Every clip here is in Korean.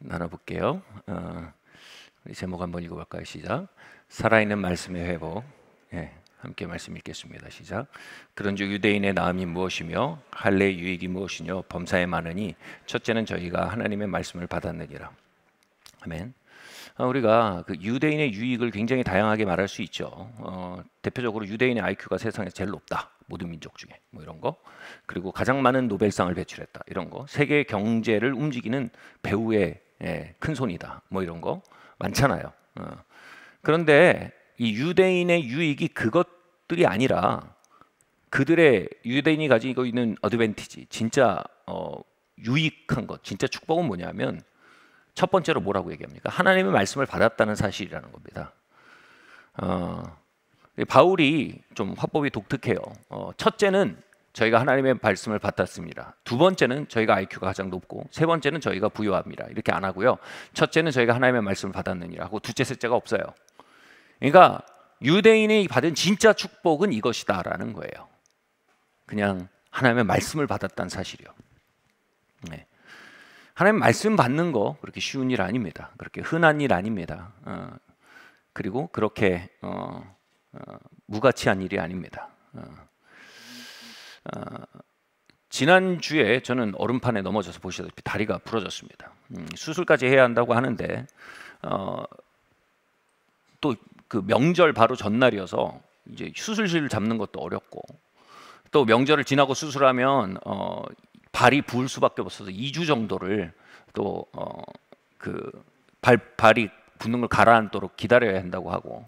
나눠볼게요. 우리 제목 한번 읽어볼까요? 시작. 살아있는 말씀의 회복. 함께 말씀 읽겠습니다. 시작. 그런즉 유대인의 나음이 무엇이며 할례의 유익이 무엇이뇨? 범사에 많으니 첫째는 저희가 하나님의 말씀을 받았느니라. 아멘. 우리가 그 유대인의 유익을 굉장히 다양하게 말할 수 있죠. 대표적으로 유대인의 IQ가 세상에서 제일 높다. 모든 민족 중에 뭐 이런 거. 그리고 가장 많은 노벨상을 배출했다. 이런 거. 세계 경제를 움직이는 배후의 큰 손이다. 뭐 이런 거 많잖아요. 그런데 이 유대인의 유익이 그것들이 아니라 그들의 유대인이 가지고 있는 어드밴티지, 진짜 유익한 것, 진짜 축복은 뭐냐면 첫 번째로 뭐라고 얘기합니까? 하나님의 말씀을 받았다는 사실이라는 겁니다. 바울이 좀 화법이 독특해요. 첫째는 저희가 하나님의 말씀을 받았습니다. 두 번째는 저희가 IQ가 가장 높고 세 번째는 저희가 부유합니다. 이렇게 안 하고요. 첫째는 저희가 하나님의 말씀을 받았느니라 하고 두째 셋째가 없어요. 그러니까 유대인이 받은 진짜 축복은 이것이다라는 거예요. 그냥 하나님의 말씀을 받았다는 사실이요. 네. 하나님 말씀 받는 거 그렇게 쉬운 일 아닙니다. 그렇게 흔한 일 아닙니다. 그리고 그렇게 무가치한 일이 아닙니다. 지난주에 저는 얼음판에 넘어져서 보시다시피 다리가 부러졌습니다. 수술까지 해야 한다고 하는데 또 그 명절 바로 전날이어서 이제 수술실 잡는 것도 어렵고 또 명절을 지나고 수술하면 발이 부을 수밖에 없어서 2주 정도를 또 그 발이 붓는 걸 가라앉도록 기다려야 한다고 하고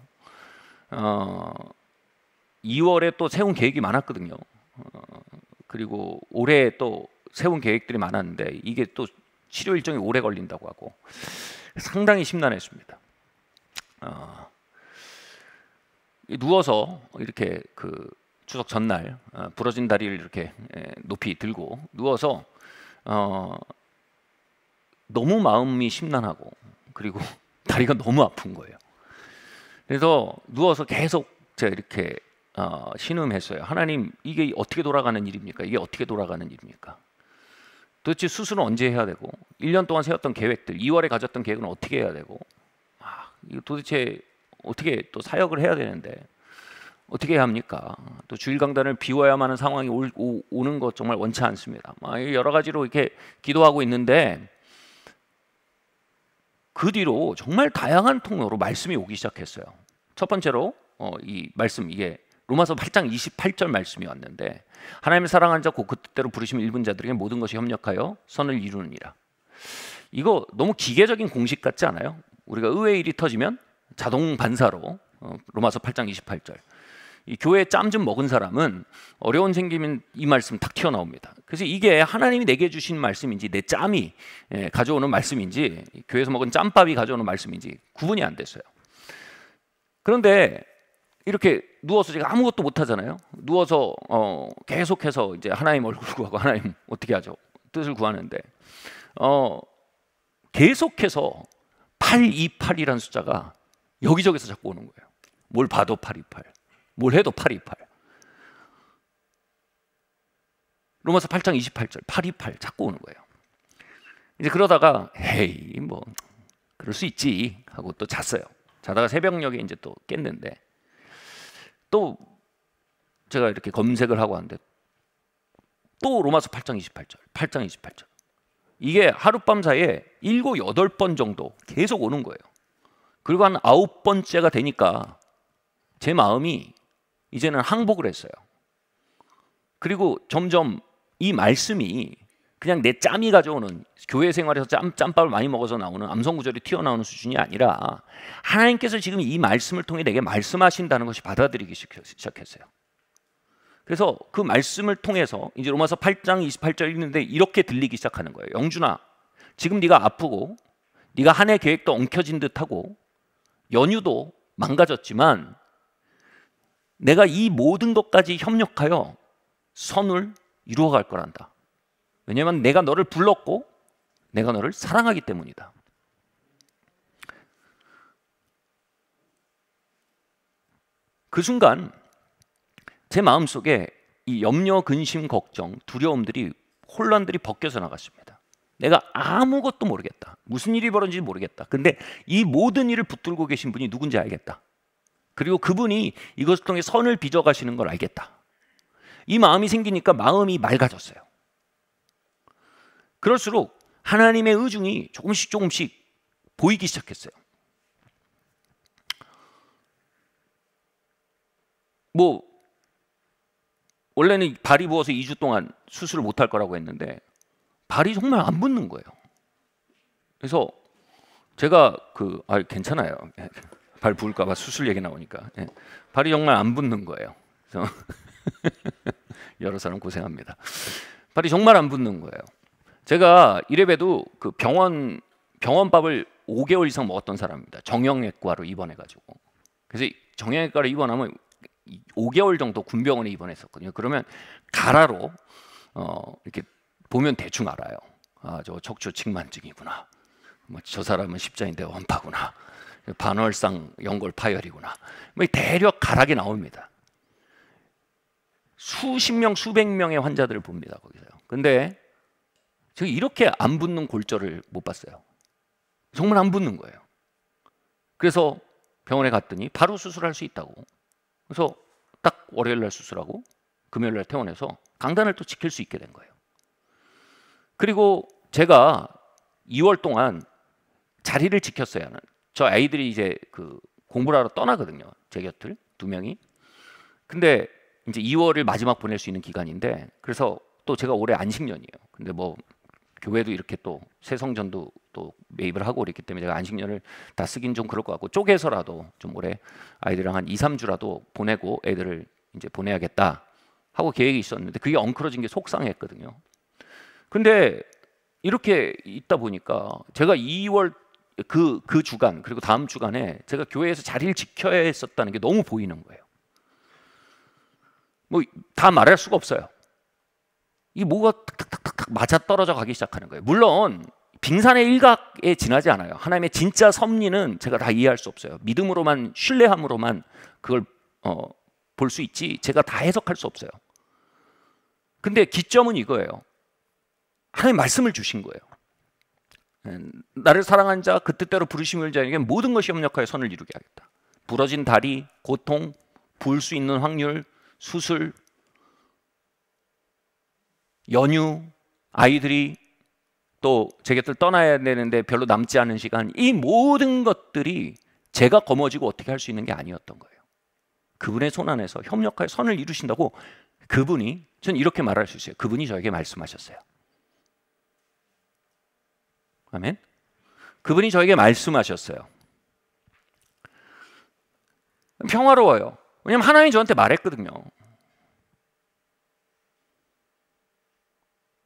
2월에 또 세운 계획이 많았거든요. 그리고 올해 또 세운 계획들이 많았는데 이게 또 치료 일정이 오래 걸린다고 하고 상당히 심란했습니다. 누워서 이렇게 그 추석 전날 부러진 다리를 이렇게 높이 들고 누워서 너무 마음이 심란하고 그리고 다리가 너무 아픈 거예요. 그래서 누워서 계속 제가 이렇게 신음했어요. 하나님, 이게 어떻게 돌아가는 일입니까? 이게 어떻게 돌아가는 일입니까? 도대체 수술은 언제 해야 되고 1년 동안 세웠던 계획들, 2월에 가졌던 계획은 어떻게 해야 되고 이거 도대체 어떻게 또 사역을 해야 되는데 어떻게 해야 합니까? 또 주일 강단을 비워야만 하는 상황이 오는 것 정말 원치 않습니다. 여러 가지로 이렇게 기도하고 있는데 그 뒤로 정말 다양한 통로로 말씀이 오기 시작했어요. 첫 번째로 이 말씀, 이게 로마서 8장 28절 말씀이 왔는데 하나님을 사랑하는 자 곧 그 뜻대로 부르시면 일분 자들에게 모든 것이 협력하여 선을 이루느니라. 이거 너무 기계적인 공식 같지 않아요? 우리가 의외의 일이 터지면 자동 반사로 로마서 8장 28절 이 교회에 짬 좀 먹은 사람은 어려운 생기면 이 말씀 탁 튀어나옵니다. 그래서 이게 하나님이 내게 주신 말씀인지 내 짬이 가져오는 말씀인지 교회에서 먹은 짬밥이 가져오는 말씀인지 구분이 안 됐어요. 그런데 이렇게 누워서 제가 아무것도 못 하잖아요. 누워서 계속해서 이제 하나님 얼굴 구하고 하나님 어떻게 하죠? 뜻을 구하는데 계속해서 828이라는 숫자가 여기저기서 자꾸 오는 거예요. 뭘 봐도 828, 뭘 해도 828. 로마서 8장 28절 828 자꾸 오는 거예요. 이제 그러다가 헤이 뭐 그럴 수 있지 하고 또 잤어요. 자다가 새벽녘에 이제 또 깼는데 또 제가 이렇게 검색을 하고 왔는데 또 로마서 8장 28절 8장 28절 이게 하룻밤 사이에 7, 8번 정도 계속 오는 거예요. 그리고 한 9번째가 되니까 제 마음이 이제는 항복을 했어요. 그리고 점점 이 말씀이 그냥 내 짬이 가져오는 교회 생활에서 짬밥을 많이 먹어서 나오는 암성구절이 튀어나오는 수준이 아니라 하나님께서 지금 이 말씀을 통해 내게 말씀하신다는 것이 받아들이기 시작했어요. 그래서 그 말씀을 통해서 이제 로마서 8장 28절 읽는데 이렇게 들리기 시작하는 거예요. 영준아, 지금 네가 아프고 네가 한 해 계획도 엉켜진 듯하고 연휴도 망가졌지만 내가 이 모든 것까지 협력하여 선을 이루어갈 거란다. 왜냐하면 내가 너를 불렀고 내가 너를 사랑하기 때문이다. 그 순간 제 마음속에 이 염려, 근심, 걱정, 두려움들이 혼란들이 벗겨져 나갔습니다. 내가 아무것도 모르겠다. 무슨 일이 벌어진지 모르겠다. 근데 이 모든 일을 붙들고 계신 분이 누군지 알겠다. 그리고 그분이 이것을 통해 선을 빚어가시는 걸 알겠다. 이 마음이 생기니까 마음이 맑아졌어요. 그럴수록 하나님의 의중이 조금씩 보이기 시작했어요. 뭐 원래는 발이 부어서 2주 동안 수술을 못할 거라고 했는데 발이 정말 안 붓는 거예요. 그래서 제가 괜찮아요. 발 부을까 봐 수술 얘기 나오니까. 발이 정말 안 붓는 거예요. 그래서 여러 사람 고생합니다. 발이 정말 안 붓는 거예요. 제가 이래봬도 그 병원밥을 5개월 이상 먹었던 사람입니다. 정형외과로 입원해가지고. 그래서 정형외과로 입원하면 5개월 정도 군병원에 입원했었거든요. 그러면 가라로 이렇게 보면 대충 알아요. 아, 저 척추 측만증이구나. 뭐 저 사람은 십자인대 원파구나. 반월상 연골 파열이구나. 뭐 대략 가락이 나옵니다. 수십 명, 수백 명의 환자들을 봅니다. 거기서요. 근데 제가 이렇게 안 붓는 골절을 못 봤어요. 정말 안 붓는 거예요. 그래서 병원에 갔더니 바로 수술할 수 있다고. 그래서 딱 월요일 날 수술하고 금요일 날 퇴원해서 강단을 또 지킬 수 있게 된 거예요. 그리고 제가 2월 동안 자리를 지켰어요. 저 아이들이 이제 그 공부를 하러 떠나거든요. 제 곁을 2명이. 근데 이제 2월을 마지막 보낼 수 있는 기간인데, 그래서 또 제가 올해 안식년이에요. 근데 뭐 교회도 이렇게 또 새성전도 또 매입을 하고 그랬기 때문에 제가 안식년을 다 쓰긴 좀 그럴 것 같고 쪼개서라도 좀 올해 아이들이랑 한 2, 3주라도 보내고 애들을 이제 보내야겠다 하고 계획이 있었는데 그게 엉클어진 게 속상했거든요. 근데 이렇게 있다 보니까 제가 2월 그 주간 그리고 다음 주간에 제가 교회에서 자리를 지켜야 했었다는 게 너무 보이는 거예요. 뭐 다 말할 수가 없어요. 이 뭐가 탁탁탁탁 맞아 떨어져 가기 시작하는 거예요. 물론 빙산의 일각에 지나지 않아요. 하나님의 진짜 섭리는 제가 다 이해할 수 없어요. 믿음으로만, 신뢰함으로만 그걸 볼 수 있지 제가 다 해석할 수 없어요. 근데 기점은 이거예요. 하나님 말씀을 주신 거예요. 나를 사랑한 자, 그 뜻대로 부르심을 자에게 모든 것이 협력하여 선을 이루게 하겠다. 부러진 다리, 고통, 부을 수 있는 확률, 수술, 연휴, 아이들이 또 제 곁을 떠나야 되는데 별로 남지 않은 시간, 이 모든 것들이 제가 거머쥐고 어떻게 할 수 있는 게 아니었던 거예요. 그분의 손 안에서 협력하여 선을 이루신다고 그분이, 전 이렇게 말할 수 있어요. 그분이 저에게 말씀하셨어요. 아멘. 그분이 저에게 말씀하셨어요. 평화로워요. 왜냐하면 하나님이 저한테 말했거든요.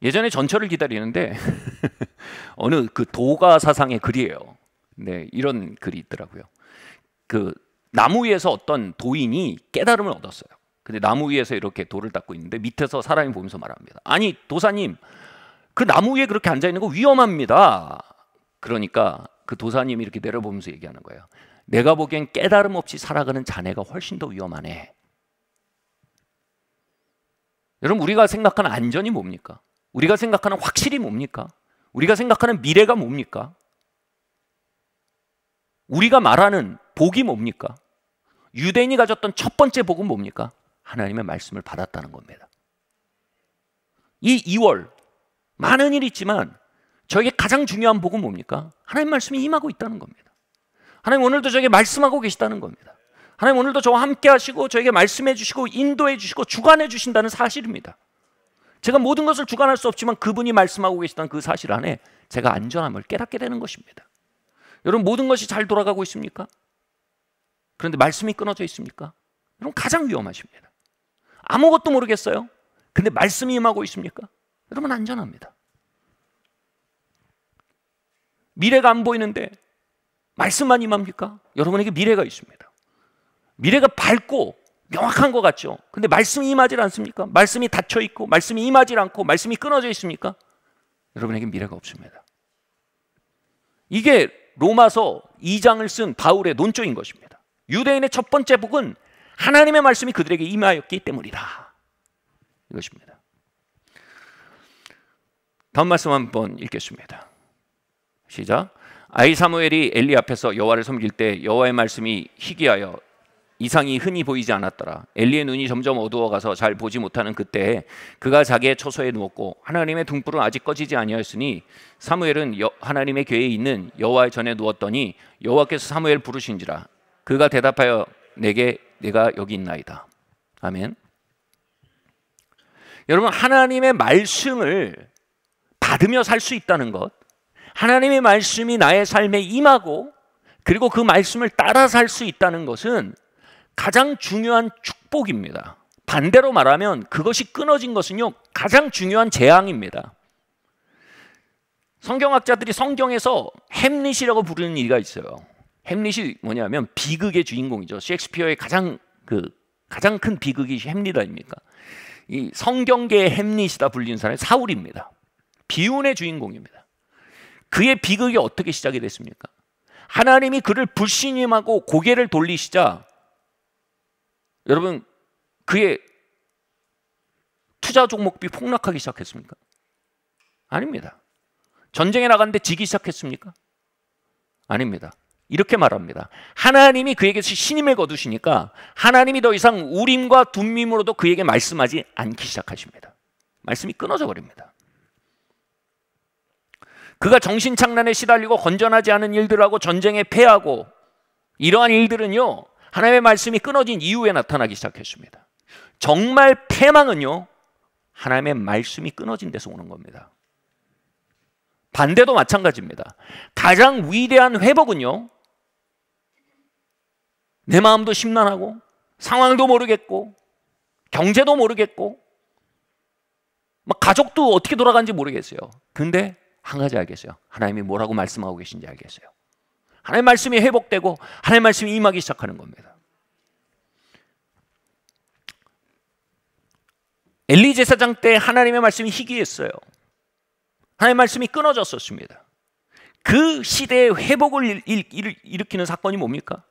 예전에 전철을 기다리는데 어느 그 도가 사상의 글이에요. 네, 이런 글이 있더라고요. 그 나무 위에서 어떤 도인이 깨달음을 얻었어요. 근데 나무 위에서 이렇게 돌을 닦고 있는데 밑에서 사람이 보면서 말합니다. 아니 도사님, 그 나무 위에 그렇게 앉아 있는 거 위험합니다. 그러니까 그 도사님이 이렇게 내려보면서 얘기하는 거예요. 내가 보기엔 깨달음 없이 살아가는 자네가 훨씬 더 위험하네. 여러분, 우리가 생각하는 안전이 뭡니까? 우리가 생각하는 확실히 뭡니까? 우리가 생각하는 미래가 뭡니까? 우리가 말하는 복이 뭡니까? 유대인이 가졌던 첫 번째 복은 뭡니까? 하나님의 말씀을 받았다는 겁니다. 이 2월 많은 일이 있지만 저에게 가장 중요한 복은 뭡니까? 하나님 말씀이 임하고 있다는 겁니다. 하나님 오늘도 저에게 말씀하고 계시다는 겁니다. 하나님 오늘도 저와 함께 하시고 저에게 말씀해 주시고 인도해 주시고 주관해 주신다는 사실입니다. 제가 모든 것을 주관할 수 없지만 그분이 말씀하고 계시다는 그 사실 안에 제가 안전함을 깨닫게 되는 것입니다. 여러분, 모든 것이 잘 돌아가고 있습니까? 그런데 말씀이 끊어져 있습니까? 여러분, 가장 위험하십니다. 아무것도 모르겠어요? 근데 말씀이 임하고 있습니까? 여러분, 안전합니다. 미래가 안 보이는데 말씀만 임합니까? 여러분에게 미래가 있습니다. 미래가 밝고 명확한 것 같죠? 근데 말씀이 임하지 않습니까? 말씀이 닫혀 있고 말씀이 임하지 않고 말씀이 끊어져 있습니까? 여러분에게 미래가 없습니다. 이게 로마서 2장을 쓴 바울의 논조인 것입니다. 유대인의 첫 번째 복은 하나님의 말씀이 그들에게 임하였기 때문이다. 이것입니다. 다음 말씀 한번 읽겠습니다. 시작. 아이 사무엘이 엘리 앞에서 여호와를 섬길 때 여호와의 말씀이 희귀하여 이상이 흔히 보이지 않았더라. 엘리의 눈이 점점 어두워가서 잘 보지 못하는 그때에 그가 자기의 처소에 누웠고 하나님의 등불은 아직 꺼지지 아니하였으니 사무엘은 하나님의 궤에 있는 여호와의 전에 누웠더니 여호와께서 사무엘 부르신지라. 그가 대답하여 내게 내가 여기 있나이다. 아멘. 여러분, 하나님의 말씀을 받으며 살 수 있다는 것, 하나님의 말씀이 나의 삶에 임하고 그리고 그 말씀을 따라 살 수 있다는 것은 가장 중요한 축복입니다. 반대로 말하면 그것이 끊어진 것은요, 가장 중요한 재앙입니다. 성경학자들이 성경에서 햄릿이라고 부르는 이가 있어요. 햄릿이 뭐냐면 비극의 주인공이죠. 셰익스피어의 가장 큰 비극이 햄릿 아닙니까? 이 성경계의 햄릿이다 불리는 사람이 사울입니다. 비운의 주인공입니다. 그의 비극이 어떻게 시작이 됐습니까? 하나님이 그를 불신임하고 고개를 돌리시자 여러분, 그의 투자 종목비 폭락하기 시작했습니까? 아닙니다. 전쟁에 나갔는데 지기 시작했습니까? 아닙니다. 이렇게 말합니다. 하나님이 그에게서 신임을 거두시니까 하나님이 더 이상 우림과 둠밈으로도 그에게 말씀하지 않기 시작하십니다. 말씀이 끊어져 버립니다. 그가 정신착란에 시달리고 건전하지 않은 일들하고 전쟁에 패하고 이러한 일들은요, 하나님의 말씀이 끊어진 이후에 나타나기 시작했습니다. 정말 패망은요, 하나님의 말씀이 끊어진 데서 오는 겁니다. 반대도 마찬가지입니다. 가장 위대한 회복은요, 내 마음도 심란하고 상황도 모르겠고 경제도 모르겠고 막 가족도 어떻게 돌아가는지 모르겠어요. 근데 한 가지 알겠어요. 하나님이 뭐라고 말씀하고 계신지 알겠어요. 하나님의 말씀이 회복되고 하나님의 말씀이 임하기 시작하는 겁니다. 엘리 제사장 때 하나님의 말씀이 희귀했어요. 하나님의 말씀이 끊어졌었습니다. 그 시대의 회복을 일으키는 사건이 뭡니까?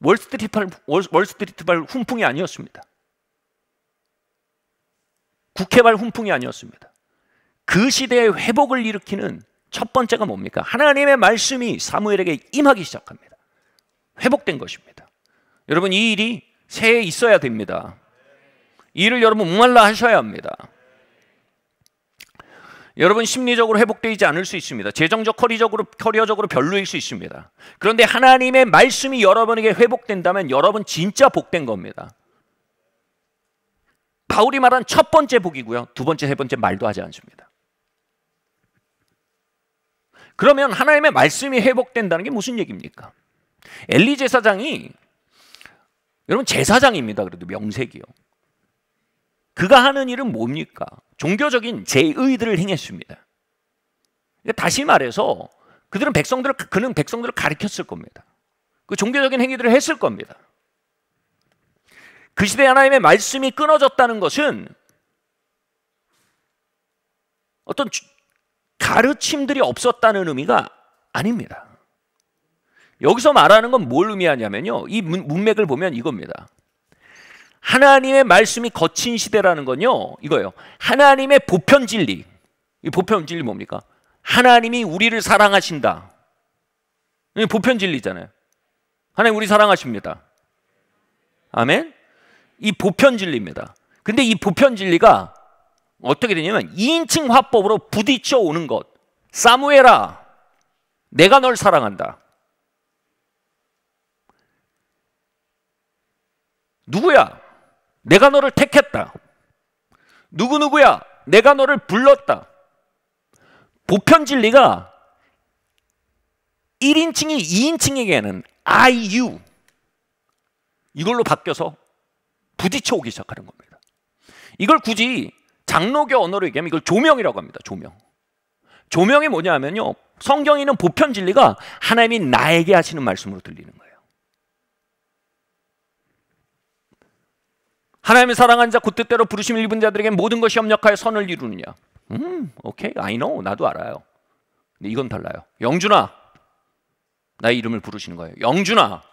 월스트리트발 훈풍이 아니었습니다. 국회발 훈풍이 아니었습니다. 그 시대의 회복을 일으키는 첫 번째가 뭡니까? 하나님의 말씀이 사무엘에게 임하기 시작합니다. 회복된 것입니다. 여러분, 이 일이 새해에 있어야 됩니다. 이 일을 여러분 목말라 하셔야 합니다. 여러분, 심리적으로 회복되지 않을 수 있습니다. 재정적, 커리어적으로 별로일 수 있습니다. 그런데 하나님의 말씀이 여러분에게 회복된다면 여러분 진짜 복된 겁니다. 바울이 말한 첫 번째 복이고요, 두 번째, 세 번째 말도 하지 않습니다. 그러면 하나님의 말씀이 회복된다는 게 무슨 얘기입니까? 엘리 제사장이 여러분 제사장입니다. 그래도 명색이요. 그가 하는 일은 뭡니까? 종교적인 제의들을 행했습니다. 다시 말해서 그는 백성들을 가르쳤을 겁니다. 그 종교적인 행위들을 했을 겁니다. 그 시대에 하나님의 말씀이 끊어졌다는 것은 어떤 가르침들이 없었다는 의미가 아닙니다. 여기서 말하는 건 뭘 의미하냐면요, 이 문맥을 보면 이겁니다. 하나님의 말씀이 거친 시대라는 건요, 이거예요. 하나님의 보편 진리. 이 보편 진리 뭡니까? 하나님이 우리를 사랑하신다. 이 보편 진리잖아요. 하나님 우리 사랑하십니다. 아멘. 이 보편 진리입니다. 근데 이 보편 진리가 어떻게 되냐면 2인칭 화법으로 부딪혀 오는 것. 사무엘아, 내가 널 사랑한다. 누구야? 내가 너를 택했다. 누구누구야? 내가 너를 불렀다. 보편 진리가 1인칭이 2인칭에게는 I, you 이걸로 바뀌어서 부딪혀 오기 시작하는 겁니다. 이걸 굳이 장로교 언어로 얘기하면 이걸 조명이라고 합니다. 조명. 조명이 뭐냐 하면요, 성경에 있는 보편 진리가 하나님이 나에게 하시는 말씀으로 들리는 거예요. 하나님의 사랑한 자 곧 뜻대로 부르심을 입은 자들에게 모든 것이 협력하여 선을 이루느냐. 오케이, I know, 나도 알아요. 근데 이건 달라요. 영준아, 나의 이름을 부르시는 거예요. 영준아,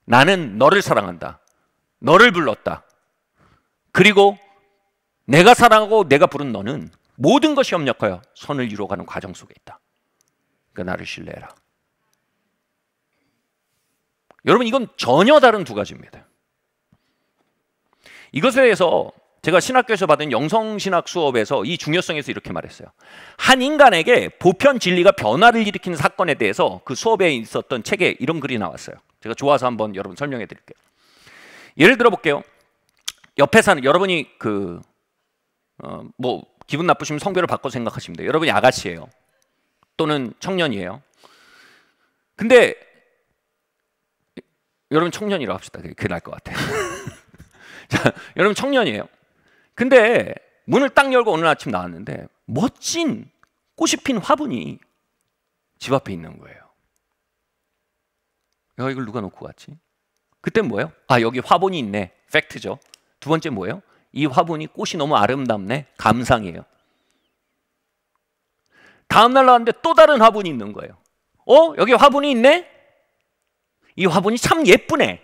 나는 너를 사랑한다. 너를 불렀다. 그리고 내가 사랑하고 내가 부른 너는 모든 것이 협력하여 선을 이루어가는 과정 속에 있다. 그러니까 나를 신뢰해라. 여러분, 이건 전혀 다른 두 가지입니다. 이것에 대해서 제가 신학교에서 받은 영성신학 수업에서 이 중요성에서 이렇게 말했어요. 한 인간에게 보편 진리가 변화를 일으키는 사건에 대해서 그 수업에 있었던 책에 이런 글이 나왔어요. 제가 좋아서 한번 여러분 설명해 드릴게요. 예를 들어 볼게요. 옆에 사는 여러분이 뭐 기분 나쁘시면 성별을 바꿔 생각하시면 돼요. 여러분이 아가씨예요. 또는 청년이에요. 근데 여러분 청년이라고 합시다. 그게 나을 것 같아요. 자, 여러분 청년이에요. 근데 문을 딱 열고 어느 아침 나왔는데 멋진 꽃이 핀 화분이 집 앞에 있는 거예요. 야, 이걸 누가 놓고 갔지? 그땐 뭐예요? 아, 여기 화분이 있네. 팩트죠. 두 번째 뭐예요? 이 화분이 꽃이 너무 아름답네. 감상이에요. 다음 날 나왔는데 또 다른 화분이 있는 거예요. 여기 화분이 있네? 이 화분이 참 예쁘네.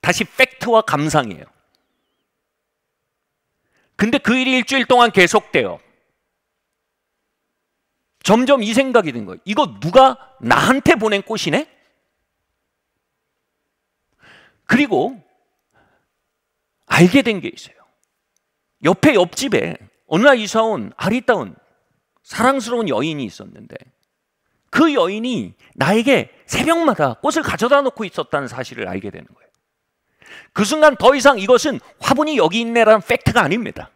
다시 팩트와 감상이에요. 근데 그 일이 일주일 동안 계속돼요. 점점 이 생각이 든 거예요. 이거 누가 나한테 보낸 꽃이네? 그리고 알게 된 게 있어요. 옆집에 어느 날 이사 온 아리따운 사랑스러운 여인이 있었는데 그 여인이 나에게 새벽마다 꽃을 가져다 놓고 있었다는 사실을 알게 되는 거예요. 그 순간 더 이상 이것은 화분이 여기 있네라는 팩트가 아닙니다.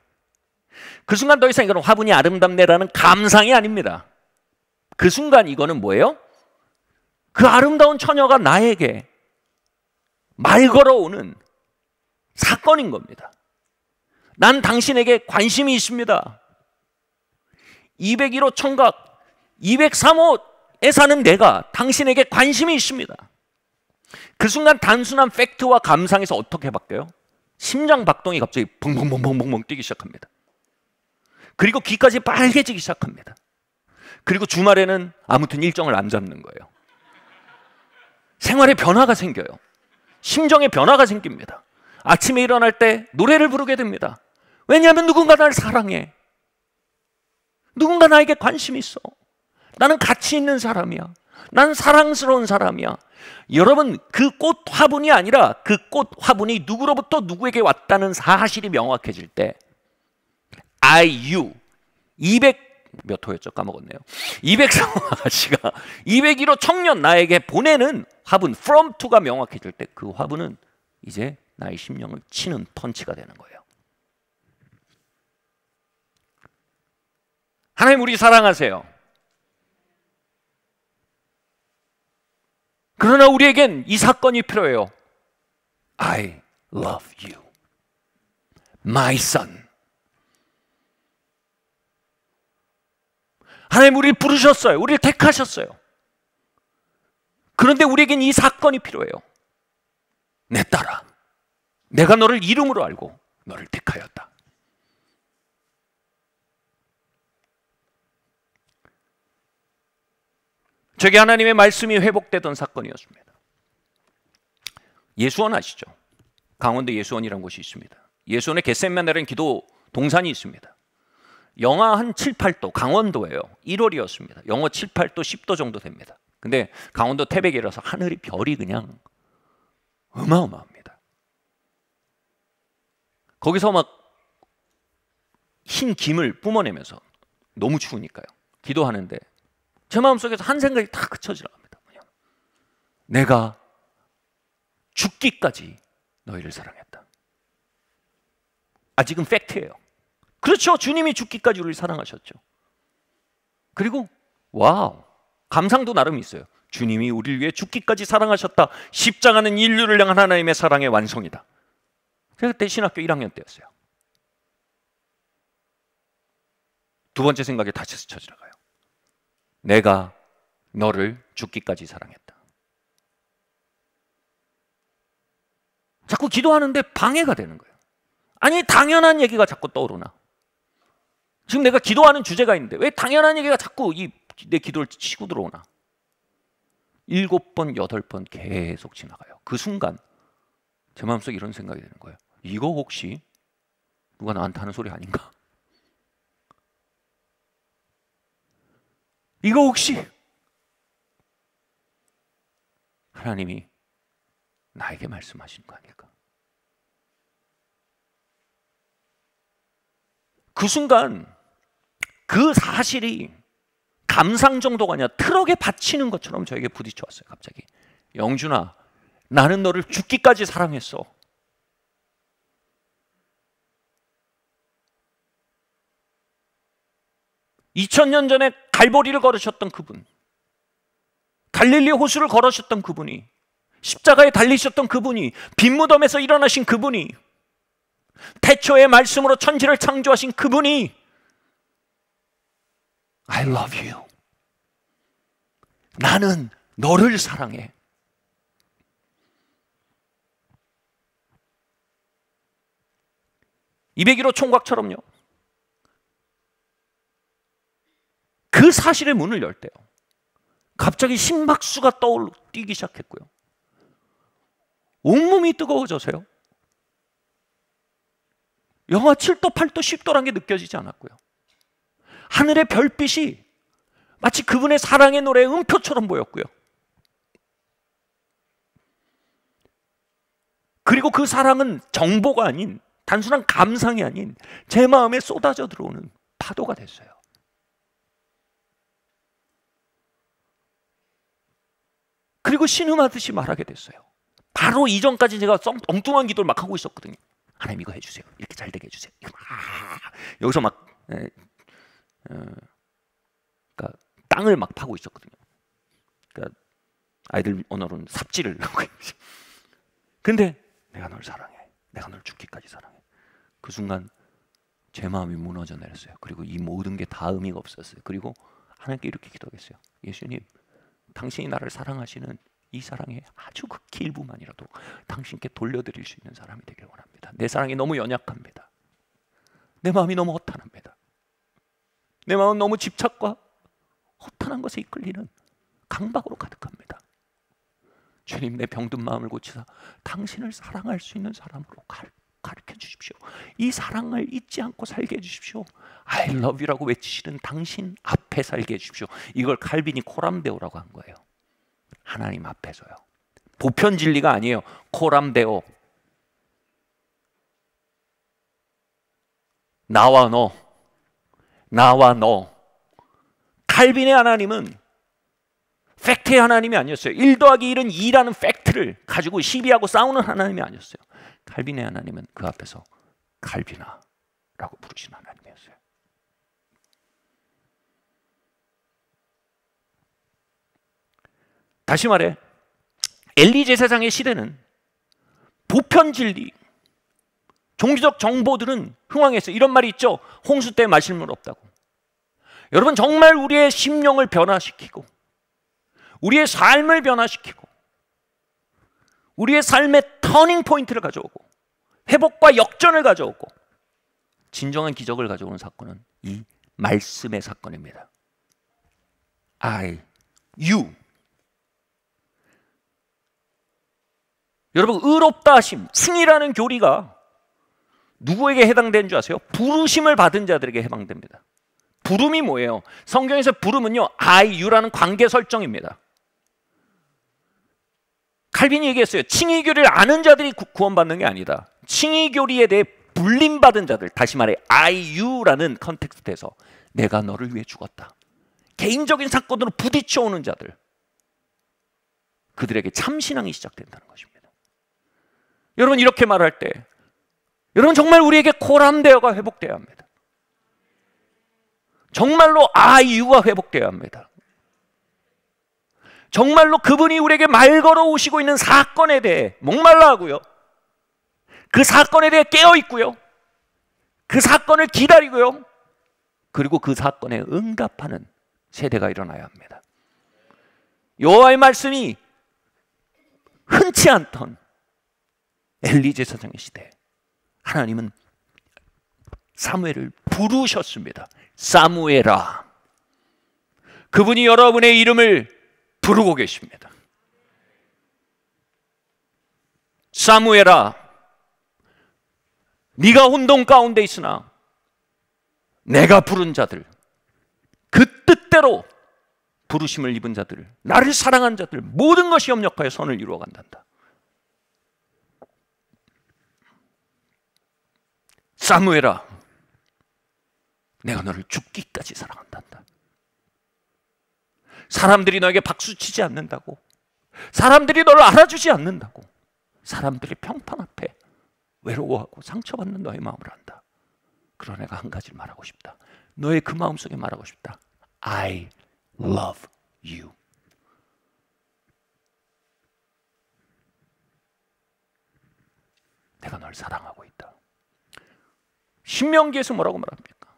그 순간 더 이상 이거는 화분이 아름답네라는 감상이 아닙니다. 그 순간 이거는 뭐예요? 그 아름다운 처녀가 나에게 말 걸어오는 사건인 겁니다. 난 당신에게 관심이 있습니다. 201호 청각 203호에 사는 내가 당신에게 관심이 있습니다. 그 순간 단순한 팩트와 감상에서 어떻게 바뀌어요? 심장 박동이 갑자기 벙벙벙벙벙 뛰기 시작합니다. 그리고 귀까지 빨개지기 시작합니다. 그리고 주말에는 아무튼 일정을 안 잡는 거예요. 생활에 변화가 생겨요. 심정에 변화가 생깁니다. 아침에 일어날 때 노래를 부르게 됩니다. 왜냐하면 누군가 나를 사랑해. 누군가 나에게 관심이 있어. 나는 가치 있는 사람이야. 나는 사랑스러운 사람이야. 여러분, 그 꽃 화분이 아니라 그 꽃 화분이 누구로부터 누구에게 왔다는 사실이 명확해질 때 몇 호였죠? 까먹었네요. 203호 아가씨가 201호 청년 나에게 보내는 화분 from to가 명확해질 때 그 화분은 이제 나의 심령을 치는 펀치가 되는 거예요. 하나님, 우리 사랑하세요. 그러나 우리에겐 이 사건이 필요해요. I love you, my son. 하나님, 우리를 부르셨어요. 우리를 택하셨어요. 그런데 우리에겐 이 사건이 필요해요. 내 딸아, 내가 너를 이름으로 알고 너를 택하였다. 저게 하나님의 말씀이 회복되던 사건이었습니다. 예수원 아시죠? 강원도 예수원이라는 곳이 있습니다. 예수원에 겟세마네라는 기도 동산이 있습니다. 영하 한 7, 8도, 강원도예요. 1월이었습니다. 영하 7, 8도, 10도 정도 됩니다. 근데 강원도 태백이라서 하늘이 별이 그냥 어마어마합니다. 거기서 막 흰 김을 뿜어내면서 너무 추우니까요. 기도하는데 제 마음속에서 한 생각이 다 그쳐지랍니다. 내가 죽기까지 너희를 사랑했다. 아직은 팩트예요. 그렇죠. 주님이 죽기까지 우리를 사랑하셨죠. 그리고 와우, 감상도 나름 있어요. 주님이 우리를 위해 죽기까지 사랑하셨다. 십자가는 인류를 향한 하나님의 사랑의 완성이다. 제가 그때 신학교 1학년 때였어요. 두 번째 생각이 다시 스쳐 지나가요. 내가 너를 죽기까지 사랑했다. 자꾸 기도하는데 방해가 되는 거예요. 아니, 당연한 얘기가 자꾸 떠오르나? 지금 내가 기도하는 주제가 있는데 왜 당연한 얘기가 자꾸 내 기도를 치고 들어오나? 7번, 8번 계속 지나가요. 그 순간 제 마음속에 이런 생각이 드는 거예요. 이거 혹시 누가 나한테 하는 소리 아닌가? 이거 혹시 하나님이 나에게 말씀하신 거 아닐까? 그 순간 그 사실이 감상 정도가 아니라 트럭에 받치는 것처럼 저에게 부딪혀 왔어요. 갑자기. 영준아, 나는 너를 죽기까지 사랑했어. (2000년) 전에 갈보리를 걸으셨던 그분, 갈릴리 호수를 걸으셨던 그분이, 십자가에 달리셨던 그분이, 빈 무덤에서 일어나신 그분이, 태초의 말씀으로 천지를 창조하신 그분이 I love you. 나는 너를 사랑해. (201호) 총각처럼요. 그 사실의 문을 열 때요, 갑자기 심박수가 뛰기 시작했고요. 온몸이 뜨거워져서요, 영하 7도, 8도, 10도란 게 느껴지지 않았고요. 하늘의 별빛이 마치 그분의 사랑의 노래의 음표처럼 보였고요. 그리고 그 사랑은 정보가 아닌, 단순한 감상이 아닌 제 마음에 쏟아져 들어오는 파도가 됐어요. 그리고 신음하듯이 말하게 됐어요. 바로 이전까지 제가 엉뚱한 기도를 막 하고 있었거든요. 하나님 이거 해주세요. 이렇게 잘 되게 해주세요. 여기서 막 그러니까 땅을 막 파고 있었거든요. 그러니까 아이들 언어로는 삽질을 하고 있어요. 근데 내가 널 사랑해. 내가 널 죽기까지 사랑해. 그 순간 제 마음이 무너져 내렸어요. 그리고 이 모든 게 다 의미가 없었어요. 그리고 하나님께 이렇게 기도했어요. 예수님, 당신이 나를 사랑하시는 이 사랑의 아주 극히 일부만이라도 당신께 돌려드릴 수 있는 사람이 되길 원합니다. 내 사랑이 너무 연약합니다. 내 마음이 너무 허탄합니다. 내 마음은 너무 집착과 허탄한 것에 이끌리는 강박으로 가득합니다. 주님, 내 병든 마음을 고치사 당신을 사랑할 수 있는 사람으로 가르쳐 주십시오. 이 사랑을 잊지 않고 살게 해주십시오. I love you라고 외치시는 당신 앞에 살게 해주십시오. 이걸 칼빈이 코람데오라고 한 거예요. 하나님 앞에서요. 보편 진리가 아니에요. 코람데오. 나와 너, 나와 너. 칼빈의 하나님은 팩트의 하나님이 아니었어요. 1 더하기 1은 2라는 팩트를 가지고 시비하고 싸우는 하나님이 아니었어요. 칼빈의 하나님은 그 앞에서 칼빈아라고 부르신 하나님이었어요. 다시 말해, 엘리 제사장의 시대는 보편 진리, 종교적 정보들은 흥황했어요. 이런 말이 있죠. 홍수 때 마실 물 없다고. 여러분, 정말 우리의 심령을 변화시키고 우리의 삶을 변화시키고 우리의 삶의 터닝 포인트를 가져오고 회복과 역전을 가져오고 진정한 기적을 가져오는 사건은 이 말씀의 사건입니다. I, you. 여러분, 의롭다 하심, 승이라는 교리가 누구에게 해당되는 줄 아세요? 부르심을 받은 자들에게 해당됩니다. 부름이 뭐예요? 성경에서 부름은요, I, you라는 관계 설정입니다. 칼빈이 얘기했어요. 칭의교리를 아는 자들이 구원받는 게 아니다. 칭의교리에 대해 불림받은 자들, 다시 말해 I, you라는 컨텍스트에서 내가 너를 위해 죽었다. 개인적인 사건으로 부딪혀오는 자들, 그들에게 참신앙이 시작된다는 것입니다. 여러분, 이렇게 말할 때 여러분, 정말 우리에게 코람데어가 회복되어야 합니다. 정말로 I, you가 회복되어야 합니다. 정말로 그분이 우리에게 말 걸어 오시고 있는 사건에 대해 목말라 하고요, 그 사건에 대해 깨어 있고요, 그 사건을 기다리고요, 그리고 그 사건에 응답하는 세대가 일어나야 합니다. 여호와의 말씀이 흔치 않던 엘리 제사장의 시대, 하나님은 사무엘을 부르셨습니다. 사무엘아. 그분이 여러분의 이름을 부르고 계십니다. 사무엘아, 네가 혼돈 가운데 있으나 내가 부른 자들 그 뜻대로 부르심을 입은 자들, 나를 사랑한 자들 모든 것이 협력하여 선을 이루어 간단다. 사무엘아, 내가 너를 죽기까지 사랑한단다. 사람들이 너에게 박수치지 않는다고, 사람들이 너를 알아주지 않는다고, 사람들의 평판 앞에 외로워하고 상처받는 너의 마음을 안다. 그러나 내가 한 가지를 말하고 싶다. 너의 그 마음속에 말하고 싶다. I love you. 내가 널 사랑하고 있다. 신명기에서 뭐라고 말합니까?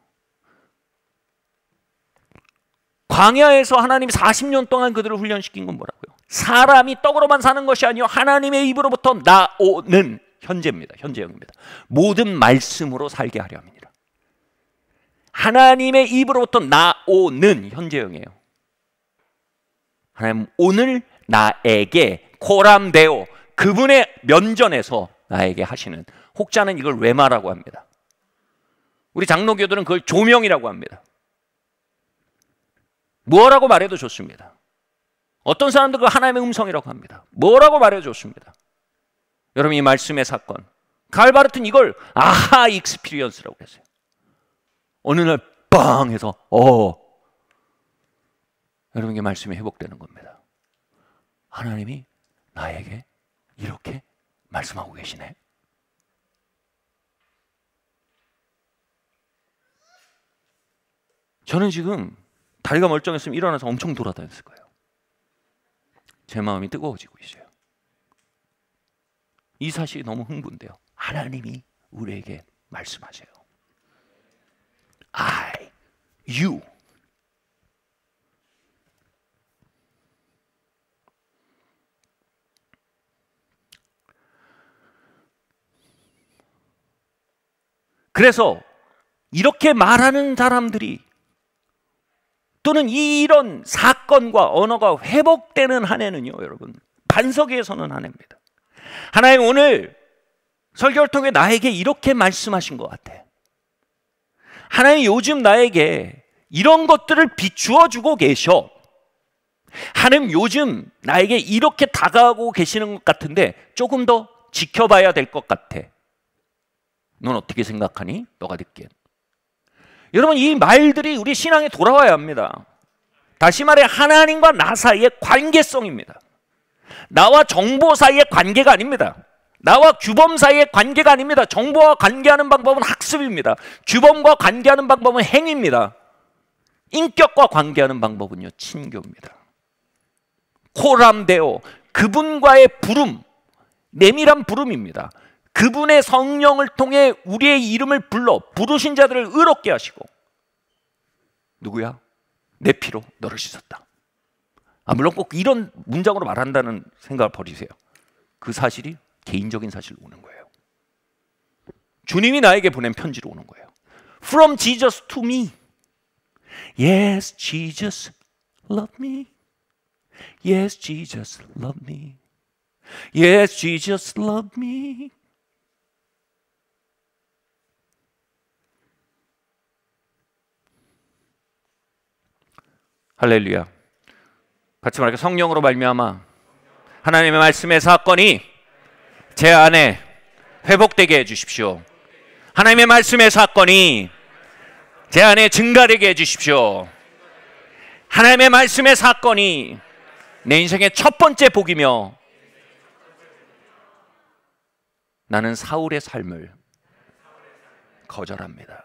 광야에서 하나님이 40년 동안 그들을 훈련시킨 건 뭐라고요? 사람이 떡으로만 사는 것이 아니요 하나님의 입으로부터 나오는, 현재입니다. 현재형입니다. 모든 말씀으로 살게 하려 함이니라. 하나님의 입으로부터 나오는 현재형이에요. 하나님 오늘 나에게 코람데오, 그분의 면전에서 나에게 하시는, 혹자는 이걸 외마라고 합니다. 우리 장로교들은 그걸 조명이라고 합니다. 뭐라고 말해도 좋습니다. 어떤 사람들은 그 하나님의 음성이라고 합니다. 뭐라고 말해도 좋습니다. 여러분, 이 말씀의 사건, 칼 바르트는 이걸 아하 익스피리언스라고 했어요. 어느 날 빵 해서 여러분에게 말씀이 회복되는 겁니다. 하나님이 나에게 이렇게 말씀하고 계시네. 저는 지금 다리가 멀쩡했으면 일어나서 엄청 돌아다녔을 거예요. 제 마음이 뜨거워지고 있어요. 이 사실이 너무 흥분돼요. 하나님이 우리에게 말씀하세요. I, you. 그래서 이렇게 말하는 사람들이, 또는 이런 사건과 언어가 회복되는 한 해는요, 여러분, 반석에 서는 한 해입니다. 하나님 오늘 설교를 통해 나에게 이렇게 말씀하신 것 같아. 하나님 요즘 나에게 이런 것들을 비추어 주고 계셔. 하나님 요즘 나에게 이렇게 다가오고 계시는 것 같은데 조금 더 지켜봐야 될 것 같아. 넌 어떻게 생각하니? 너가 듣기엔. 여러분, 이 말들이 우리 신앙에 돌아와야 합니다. 다시 말해 하나님과 나 사이의 관계성입니다. 나와 정보 사이의 관계가 아닙니다. 나와 규범 사이의 관계가 아닙니다. 정보와 관계하는 방법은 학습입니다. 규범과 관계하는 방법은 행위입니다. 인격과 관계하는 방법은요, 친교입니다. 코람데오, 그분과의 부름, 내밀한 부름입니다. 그분의 성령을 통해 우리의 이름을 불러 부르신 자들을 의롭게 하시고, 누구야? 내 피로 너를 씻었다. 물론 꼭 이런 문장으로 말한다는 생각을 버리세요. 그 사실이 개인적인 사실로 오는 거예요. 주님이 나에게 보낸 편지로 오는 거예요. From Jesus to me. Yes, Jesus love me. Yes, Jesus love me. Yes, Jesus love me. 할렐루야. 같이 말할게요. 성령으로 말미암아 하나님의 말씀의 사건이 제 안에 회복되게 해주십시오. 하나님의 말씀의 사건이 제 안에 증가되게 해주십시오. 하나님의 말씀의 사건이 내 인생의 첫 번째 복이며 나는 사울의 삶을 거절합니다.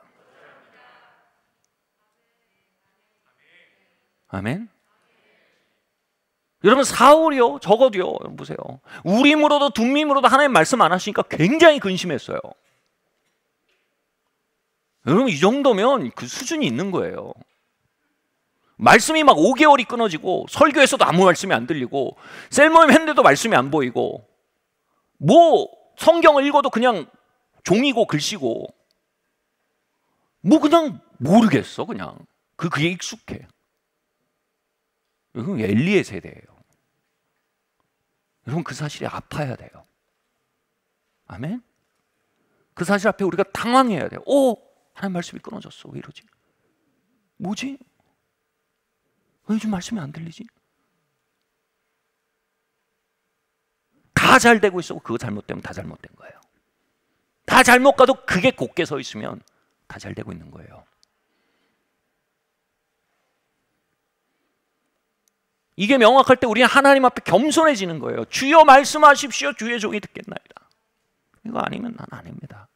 아멘. 여러분, 사울이요, 적어도요, 여러분 보세요. 우림으로도 둠밈으로도 하나님 말씀 안 하시니까 굉장히 근심했어요. 여러분, 이 정도면 그 수준이 있는 거예요. 말씀이 막 5개월이 끊어지고, 설교에서도 아무 말씀이 안 들리고, 셀모임 했는데도 말씀이 안 보이고, 뭐 성경을 읽어도 그냥 종이고 글씨고, 뭐 그냥 모르겠어. 그냥 그게 익숙해. 여러분, 엘리의 세대예요. 여러분, 그 사실이 아파야 돼요. 아멘? 그 사실 앞에 우리가 당황해야 돼요. 하나님 말씀이 끊어졌어. 왜 이러지? 뭐지? 왜 요즘 말씀이 안 들리지? 다 잘 되고 있어. 그거 잘못되면 다 잘못된 거예요. 다 잘못 가도 그게 곧게 서 있으면 다 잘 되고 있는 거예요. 이게 명확할 때 우리는 하나님 앞에 겸손해지는 거예요. 주여 말씀하십시오. 주의 종이 듣겠나이다. 이거 아니면 난 아닙니다.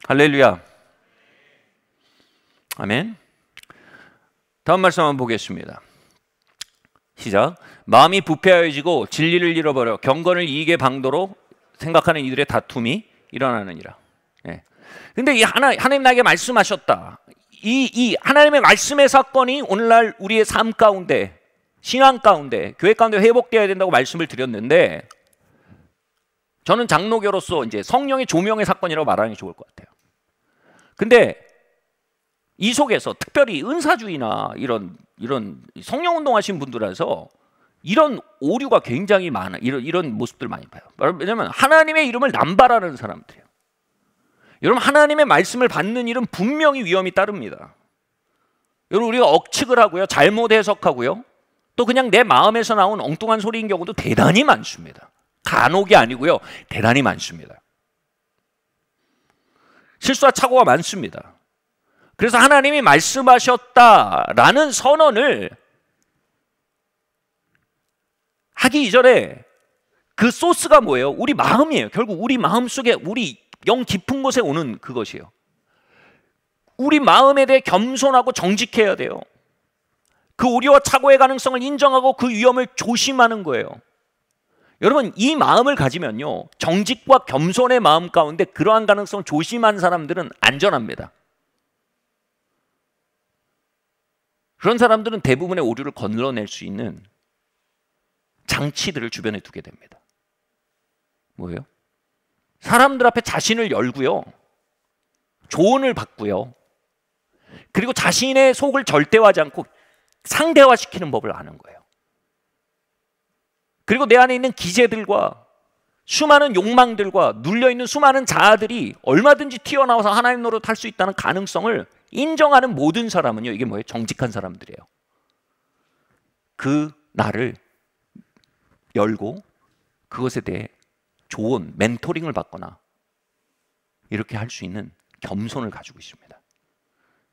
할렐루야. 아멘. 다음 말씀 한번 보겠습니다. 시작. 마음이 부패하여지고 진리를 잃어버려 경건을 이익의 방도로 생각하는 이들의 다툼이 일어나느니라. 예. 근데 이 하나님 나에게 말씀하셨다. 이 하나님의 말씀의 사건이 오늘날 우리의 삶 가운데, 신앙 가운데, 교회 가운데 회복되어야 된다고 말씀을 드렸는데, 저는 장로교로서 이제 성령의 조명의 사건이라고 말하는 게 좋을 것 같아요. 근데 이 속에서 특별히 은사주의나 이런 성령 운동하신 분들에서 이런 오류가 굉장히 많아. 이런 모습들 많이 봐요. 왜냐하면 하나님의 이름을 남발하는 사람들이에요. 여러분, 하나님의 말씀을 받는 일은 분명히 위험이 따릅니다. 여러분, 우리가 억측을 하고요, 잘못 해석하고요, 또 그냥 내 마음에서 나온 엉뚱한 소리인 경우도 대단히 많습니다. 간혹이 아니고요, 대단히 많습니다. 실수와 착오가 많습니다. 그래서 하나님이 말씀하셨다라는 선언을 하기 이전에 그 소스가 뭐예요? 우리 마음이에요. 결국 우리 마음 속에, 우리 영 깊은 곳에 오는 그것이에요. 우리 마음에 대해 겸손하고 정직해야 돼요. 그 우려와 착오의 가능성을 인정하고 그 위험을 조심하는 거예요. 여러분, 이 마음을 가지면요, 정직과 겸손의 마음 가운데 그러한 가능성을 조심한 사람들은 안전합니다. 그런 사람들은 대부분의 오류를 건너낼 수 있는 장치들을 주변에 두게 됩니다. 뭐예요? 사람들 앞에 자신을 열고요, 조언을 받고요, 그리고 자신의 속을 절대화하지 않고 상대화시키는 법을 아는 거예요. 그리고 내 안에 있는 기제들과 수많은 욕망들과 눌려있는 수많은 자아들이 얼마든지 튀어나와서 하나님 노릇할 수 있다는 가능성을 인정하는 모든 사람은요, 이게 뭐예요? 정직한 사람들이에요. 그 나를 열고 그것에 대해 조언, 멘토링을 받거나 이렇게 할 수 있는 겸손을 가지고 있습니다.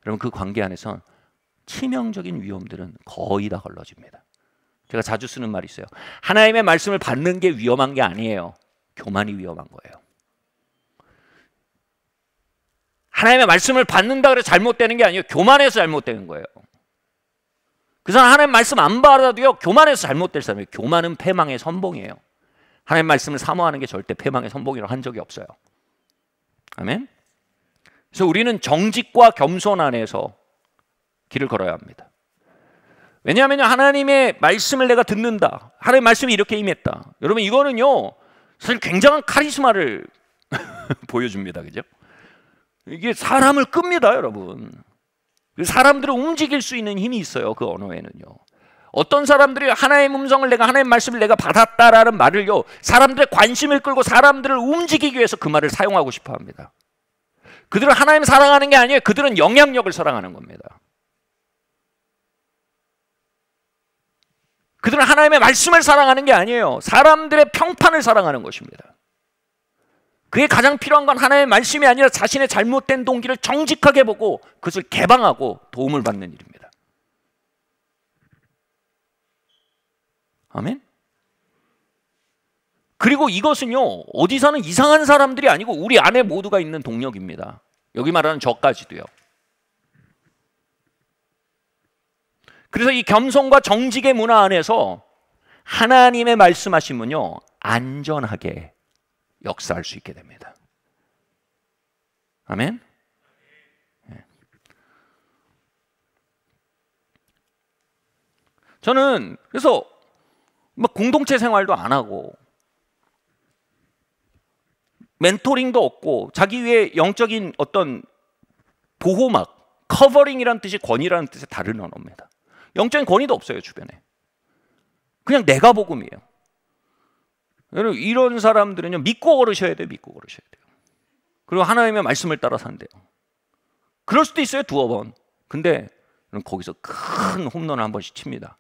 여러분, 그 관계 안에서 치명적인 위험들은 거의 다 걸러집니다. 제가 자주 쓰는 말이 있어요. 하나님의 말씀을 받는 게 위험한 게 아니에요. 교만이 위험한 거예요. 하나님의 말씀을 받는다 그래서 잘못되는 게 아니에요. 교만해서 잘못되는 거예요. 그 사람 하나님 말씀 안 받아도요, 교만해서 잘못될 사람이에요. 교만은 패망의 선봉이에요. 하나님 말씀을 사모하는 게 절대 패망의 선봉이라고 한 적이 없어요. 아멘. 그래서 우리는 정직과 겸손 안에서 길을 걸어야 합니다. 왜냐하면 하나님의 말씀을 내가 듣는다, 하나님의 말씀이 이렇게 임했다, 여러분, 이거는요 사실 굉장한 카리스마를 보여줍니다. 그죠? 이게 사람을 끕니다. 여러분, 사람들을 움직일 수 있는 힘이 있어요. 그 언어에는요. 어떤 사람들이 하나님의 음성을 내가, 하나님의 말씀을 내가 받았다라는 말을요, 사람들의 관심을 끌고 사람들을 움직이기 위해서 그 말을 사용하고 싶어 합니다. 그들은 하나님을 사랑하는 게 아니에요. 그들은 영향력을 사랑하는 겁니다. 그들은 하나님의 말씀을 사랑하는 게 아니에요. 사람들의 평판을 사랑하는 것입니다. 그게 가장 필요한 건 하나님의 말씀이 아니라 자신의 잘못된 동기를 정직하게 보고 그것을 개방하고 도움을 받는 일입니다. 아멘? 그리고 이것은요, 어디 사는 이상한 사람들이 아니고 우리 안에 모두가 있는 동력입니다. 여기 말하는 저까지도요. 그래서 이 겸손과 정직의 문화 안에서 하나님의 말씀하시면요, 안전하게 역사할 수 있게 됩니다. 아멘? 네. 저는 그래서 막 공동체 생활도 안 하고 멘토링도 없고 자기 위해 영적인 어떤 보호막, 커버링이라는 뜻이 권위라는 뜻의 다른 언어입니다. 영적인 권위도 없어요, 주변에. 그냥 내가 복음이에요. 여러분, 이런 사람들은요, 믿고 걸으셔야 돼요. 믿고 걸으셔야 돼요. 그리고 하나님의 말씀을 따라 산대요. 그럴 수도 있어요, 두어 번. 근데 그럼 거기서 큰 홈런을 한 번씩 칩니다.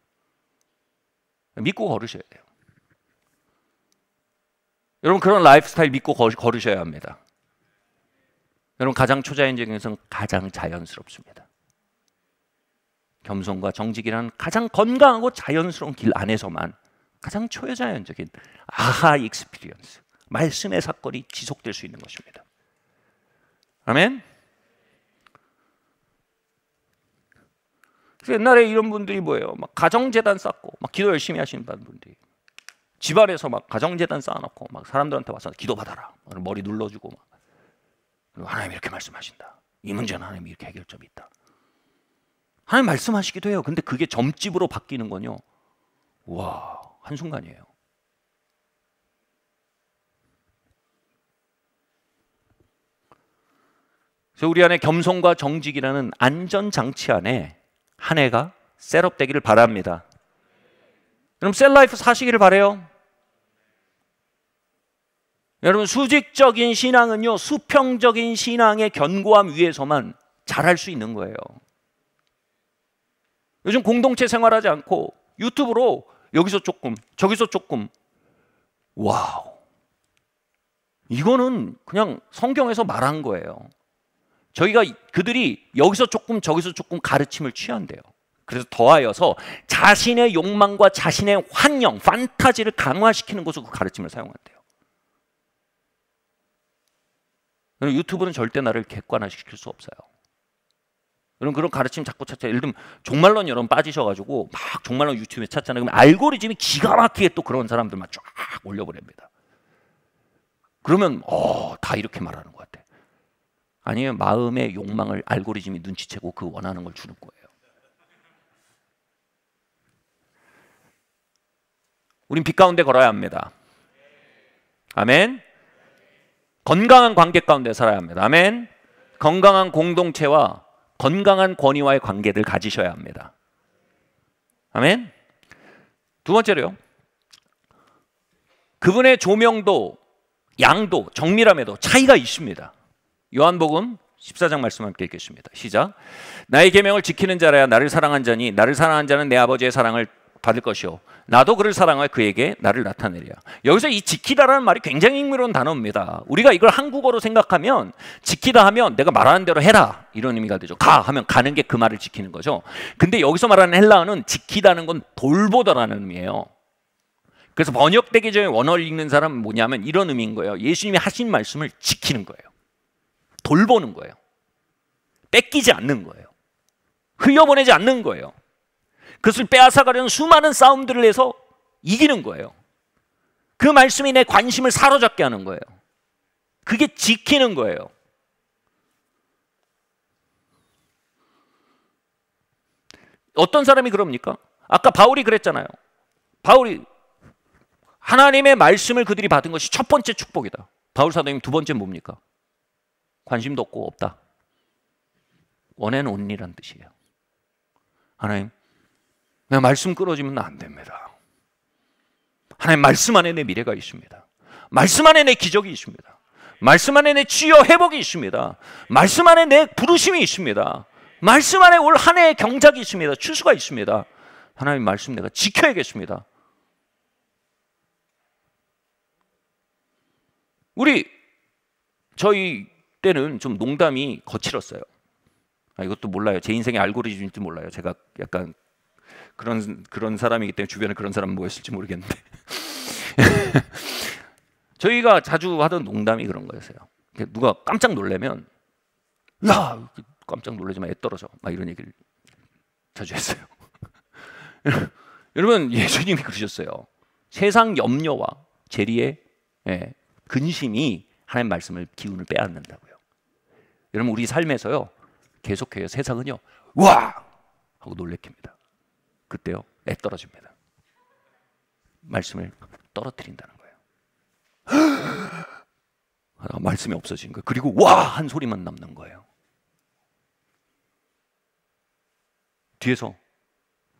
믿고 걸으셔야 돼요. 여러분 그런 라이프 스타일 믿고 걸으셔야 합니다. 여러분 가장 초자연적인 것은 가장 자연스럽습니다. 겸손과 정직이라는 가장 건강하고 자연스러운 길 안에서만 가장 초자연적인 아하 익스피리언스, 말씀의 사건이 지속될 수 있는 것입니다. 아멘. 그래서 옛날에 이런 분들이 뭐예요? 막 가정재단 쌓고 막 기도 열심히 하시는 분들이 집안에서 막 가정재단 쌓아놓고 막 사람들한테 와서 기도받아라, 머리 눌러주고 막, 그리고 하나님 이렇게 말씀하신다, 이 문제는 하나님 이렇게 해결점이 있다, 하나님 말씀하시기도 해요. 근데 그게 점집으로 바뀌는 건요, 와, 한순간이에요. 그래서 우리 안에 겸손과 정직이라는 안전장치 안에 한 해가 셋업되기를 바랍니다. 여러분 셀라이프 사시기를 바래요. 여러분 수직적인 신앙은요, 수평적인 신앙의 견고함 위에서만 잘할 수 있는 거예요. 요즘 공동체 생활하지 않고 유튜브로 여기서 조금 저기서 조금, 와우, 이거는 그냥 성경에서 말한 거예요. 그들이 여기서 조금 저기서 조금 가르침을 취한대요. 그래서 더하여서 자신의 욕망과 자신의 환영, 판타지를 강화시키는 것으로 그 가르침을 사용한대요. 유튜브는 절대 나를 객관화시킬 수 없어요. 여러분 그런 가르침 자꾸 찾자. 예를 들면 종말론 여러분 빠지셔가지고 막 종말론 유튜브에 찾잖아요. 그럼 알고리즘이 기가 막히게 또 그런 사람들만 쫙 올려버립니다. 그러면 다 이렇게 말하는 것 같아. 아니면 마음의 욕망을 알고리즘이 눈치채고 그 원하는 걸 주는 거예요. 우린 빛 가운데 걸어야 합니다. 아멘. 건강한 관계 가운데 살아야 합니다. 아멘. 건강한 공동체와 건강한 권위와의 관계를 가지셔야 합니다. 아멘. 두 번째로요, 그분의 조명도 양도 정밀함에도 차이가 있습니다. 요한복음 14장 말씀 함께 읽겠습니다. 시작. 나의 계명을 지키는 자라야 나를 사랑한 자니 나를 사랑한 자는 내 아버지의 사랑을 받을 것이요 나도 그를 사랑하여 그에게 나를 나타내리라. 여기서 이 지키다라는 말이 굉장히 흥미로운 단어입니다. 우리가 이걸 한국어로 생각하면 지키다 하면 내가 말하는 대로 해라 이런 의미가 되죠. 가 하면 가는 게 그 말을 지키는 거죠. 근데 여기서 말하는 헬라어는 지키다는 건 돌보다라는 의미예요. 그래서 번역되기 전에 원어를 읽는 사람은 뭐냐면 이런 의미인 거예요. 예수님이 하신 말씀을 지키는 거예요. 돌보는 거예요. 뺏기지 않는 거예요. 흘려보내지 않는 거예요. 그것을 빼앗아가려는 수많은 싸움들을 해서 이기는 거예요. 그 말씀이 내 관심을 사로잡게 하는 거예요. 그게 지키는 거예요. 어떤 사람이 그럽니까? 아까 바울이 그랬잖아요. 바울이 하나님의 말씀을 그들이 받은 것이 첫 번째 축복이다. 바울 사도님 두 번째 뭡니까? 관심도 없고 없다. one and only란 뜻이에요. 하나님, 내 말씀 끊어지면 안 됩니다. 하나님 말씀 안에 내 미래가 있습니다. 말씀 안에 내 기적이 있습니다. 말씀 안에 내 치유 회복이 있습니다. 말씀 안에 내 부르심이 있습니다. 말씀 안에 올 한 해의 경작이 있습니다. 추수가 있습니다. 하나님 말씀 내가 지켜야겠습니다. 저희 때는 좀 농담이 거칠었어요. 이것도 몰라요. 제 인생의 알고리즘인지 몰라요. 제가 약간 그런 사람이기 때문에 주변에 그런 사람 모였을지 모르겠는데 저희가 자주 하던 농담이 그런 거였어요. 누가 깜짝 놀라면 야 깜짝 놀라지 마, 애 떨어져, 막 이런 얘기를 자주 했어요. 여러분 예수님이 그러셨어요. 세상 염려와 재리의 근심이 하나님 말씀을 기운을 빼앗는다고요. 여러분 우리 삶에서요 계속해요. 세상은요 와 하고 놀래킵니다. 그때요 애 떨어집니다. 말씀을 떨어뜨린다는 거예요. 말씀이 없어지는 거예요. 그리고 와 한 소리만 남는 거예요. 뒤에서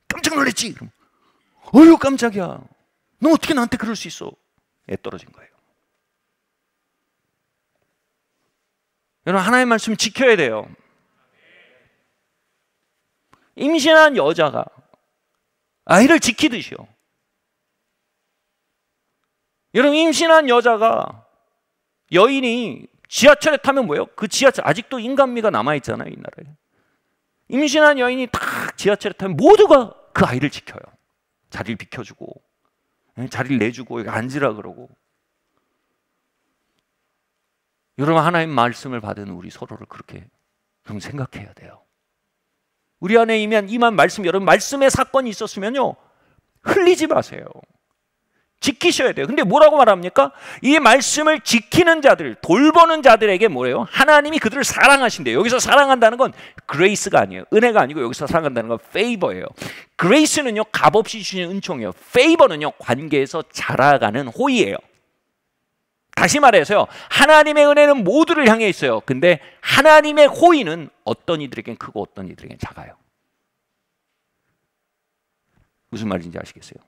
깜짝 놀랐지? 그럼 어휴 깜짝이야. 너 어떻게 나한테 그럴 수 있어? 애 떨어진 거예요. 여러분 하나님의 말씀 지켜야 돼요. 임신한 여자가 아이를 지키듯이요. 여러분, 임신한 여자가, 여인이 지하철에 타면 뭐예요? 그 지하철, 아직도 인간미가 남아있잖아요, 이 나라에. 임신한 여인이 딱 지하철에 타면 모두가 그 아이를 지켜요. 자리를 비켜주고, 자리를 내주고, 여기 앉으라 그러고. 여러분, 하나님 말씀을 받은 우리 서로를 그렇게 좀 생각해야 돼요. 우리 안에 임한 말씀, 여러분, 말씀의 사건이 있었으면요, 흘리지 마세요. 지키셔야 돼요. 근데 뭐라고 말합니까? 이 말씀을 지키는 자들, 돌보는 자들에게 뭐예요? 하나님이 그들을 사랑하신대요. 여기서 사랑한다는 건 그레이스가 아니에요. 은혜가 아니고 여기서 사랑한다는 건 페이버예요. 그레이스는요, 값없이 주시는 은총이에요. 페이버는요, 관계에서 자라가는 호의예요. 다시 말해서요, 하나님의 은혜는 모두를 향해 있어요. 근데 하나님의 호의는 어떤 이들에겐 크고 어떤 이들에겐 작아요. 무슨 말인지 아시겠어요?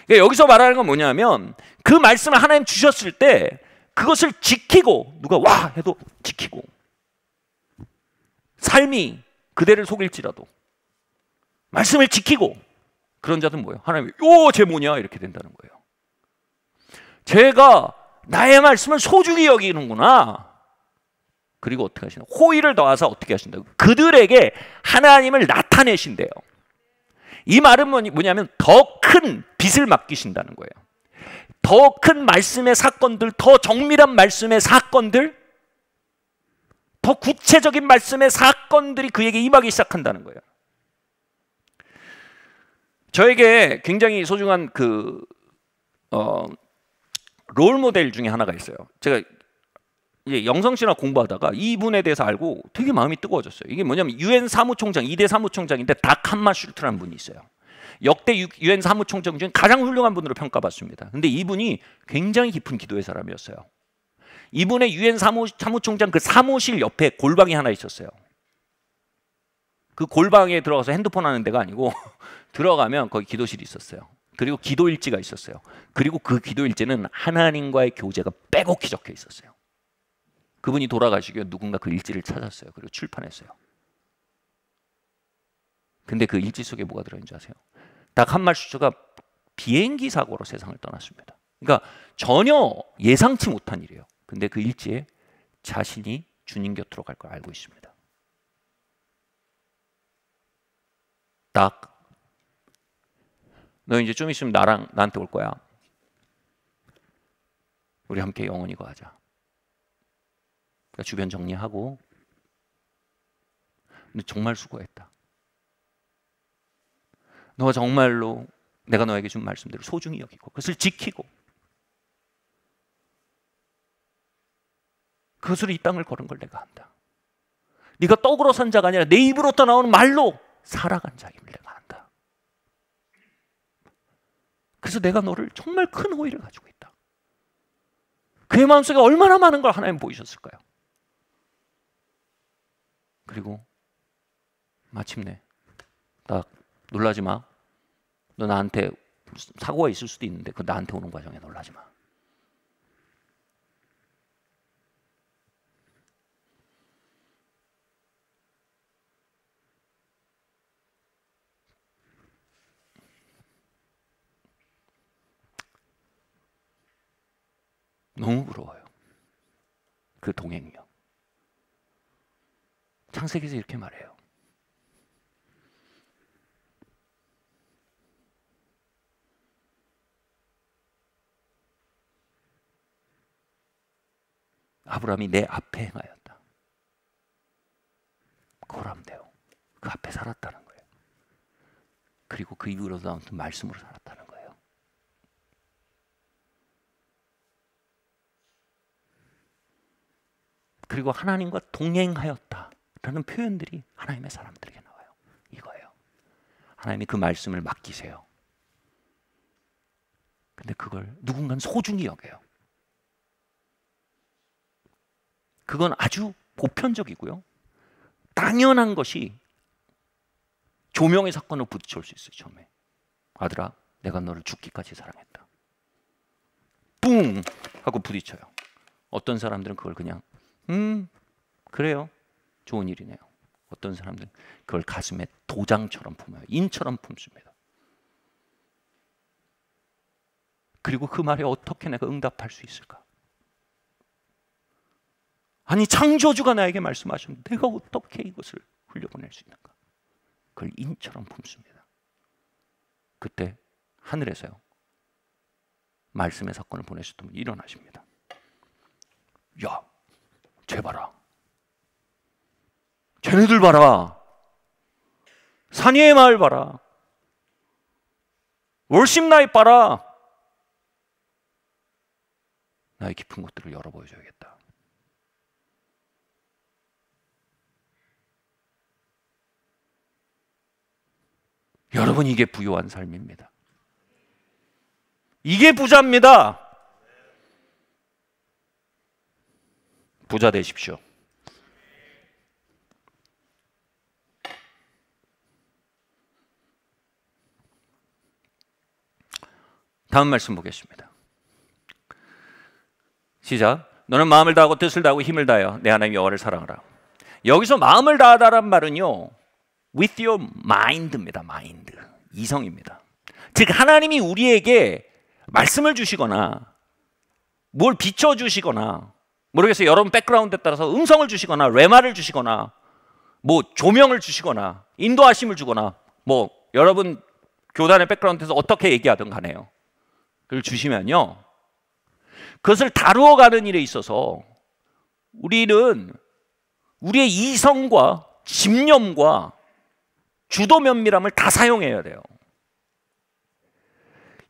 그러니까 여기서 말하는 건 뭐냐면, 그 말씀을 하나님 주셨을 때 그것을 지키고, 누가 와 해도 지키고, 삶이 그대를 속일지라도 말씀을 지키고, 그런 자들은 뭐예요? 하나님이 쟤 뭐냐 이렇게 된다는 거예요. 제가 나의 말씀을 소중히 여기는구나. 그리고 어떻게 하시나? 호의를 더하사 어떻게 하신다고? 그들에게 하나님을 나타내신대요. 이 말은 뭐냐면 더 큰 빚을 맡기신다는 거예요. 더 큰 말씀의 사건들, 더 정밀한 말씀의 사건들, 더 구체적인 말씀의 사건들이 그에게 임하기 시작한다는 거예요. 저에게 굉장히 소중한 롤 모델 중에 하나가 있어요. 제가 이제 영성신학 공부하다가 이분에 대해서 알고 되게 마음이 뜨거워졌어요. 이게 뭐냐면 유엔 사무총장, 2대 사무총장인데 닥 함마슈르트라는 분이 있어요. 역대 유엔 사무총장 중에 가장 훌륭한 분으로 평가받습니다. 근데 이분이 굉장히 깊은 기도의 사람이었어요. 이분의 유엔 사무총장 그 사무실 옆에 골방이 하나 있었어요. 그 골방에 들어가서 핸드폰 하는 데가 아니고 들어가면 거기 기도실이 있었어요. 그리고 기도일지가 있었어요. 그리고 그 기도일지는 하나님과의 교제가 빼곡히 적혀 있었어요. 그분이 돌아가시고 누군가 그 일지를 찾았어요. 그리고 출판했어요. 근데 그 일지 속에 뭐가 들어있는 줄 아세요? 닥 함마슈트가 비행기 사고로 세상을 떠났습니다. 그러니까 전혀 예상치 못한 일이에요. 근데 그 일지에 자신이 주님 곁으로 갈 걸 알고 있습니다. 닥, 너 이제 좀 있으면 나한테 올 거야. 우리 함께 영원히 거하자. 그러니까 주변 정리하고. 근데 정말 수고했다. 너가 정말로 내가 너에게 준 말씀대로 소중히 여기고 그것을 지키고 그것으로 이 땅을 걸은 걸 내가 안다. 네가 떡으로 산 자가 아니라 내 입으로부터 나오는 말로 살아간 자임을 내가 안다. 그래서 내가 너를 정말 큰 호의를 가지고 있다. 그의 마음속에 얼마나 많은 걸 하나님 보이셨을까요? 그리고 마침내 딱 놀라지 마. 너 나한테 사고가 있을 수도 있는데 그 나한테 오는 과정에 놀라지 마. 너무 부러워요. 그 동행이요. 창세기에서 이렇게 말해요. 아브라함이 내 앞에 행하였다. 그걸 하면 돼요. 그 앞에 살았다는 거예요. 그리고 그 이후로 나온 말씀으로 살았다는 거예요. 그리고 하나님과 동행하였다라는 표현들이 하나님의 사람들에게 나와요. 이거예요. 하나님이 그 말씀을 맡기세요. 근데 그걸 누군가는 소중히 여겨요. 그건 아주 보편적이고요. 당연한 것이 조명의 사건을 부딪혀올 수 있어요. 처음에. 아들아, 내가 너를 죽기까지 사랑했다. 뿡! 하고 부딪혀요. 어떤 사람들은 그걸 그냥 그래요. 좋은 일이네요. 어떤 사람들은 그걸 가슴에 도장처럼 품어요. 인처럼 품습니다. 그리고 그 말에 어떻게 내가 응답할 수 있을까? 아니 창조주가 나에게 말씀하셨는데 내가 어떻게 이것을 흘려보낼 수 있는가? 그걸 인처럼 품습니다. 그때 하늘에서요 말씀의 사건을 보내셨던 분이 일어나십니다. 야, 쟤 봐라. 쟤네들 봐라. 산위의 마을 봐라. 월십 나잇 봐라. 나의 깊은 것들을 열어 보여줘야겠다. 여러분, 이게 부유한 삶입니다. 이게 부자입니다. 부자 되십시오. 다음 말씀 보겠습니다. 시작. 너는 마음을 다하고 뜻을 다하고 힘을 다하여 내 하나님 여호와를 사랑하라. 여기서 마음을 다하다란 말은요, with your mind입니다. mind. 이성입니다. 즉 하나님이 우리에게 말씀을 주시거나 뭘 비춰주시거나, 모르겠어요. 여러분 백그라운드에 따라서 음성을 주시거나 레마를 주시거나 뭐 조명을 주시거나 인도하심을 주거나 뭐 여러분 교단의 백그라운드에서 어떻게 얘기하든 간에요. 그걸 주시면요, 그것을 다루어가는 일에 있어서 우리는 우리의 이성과 집념과 주도 면밀함을 다 사용해야 돼요.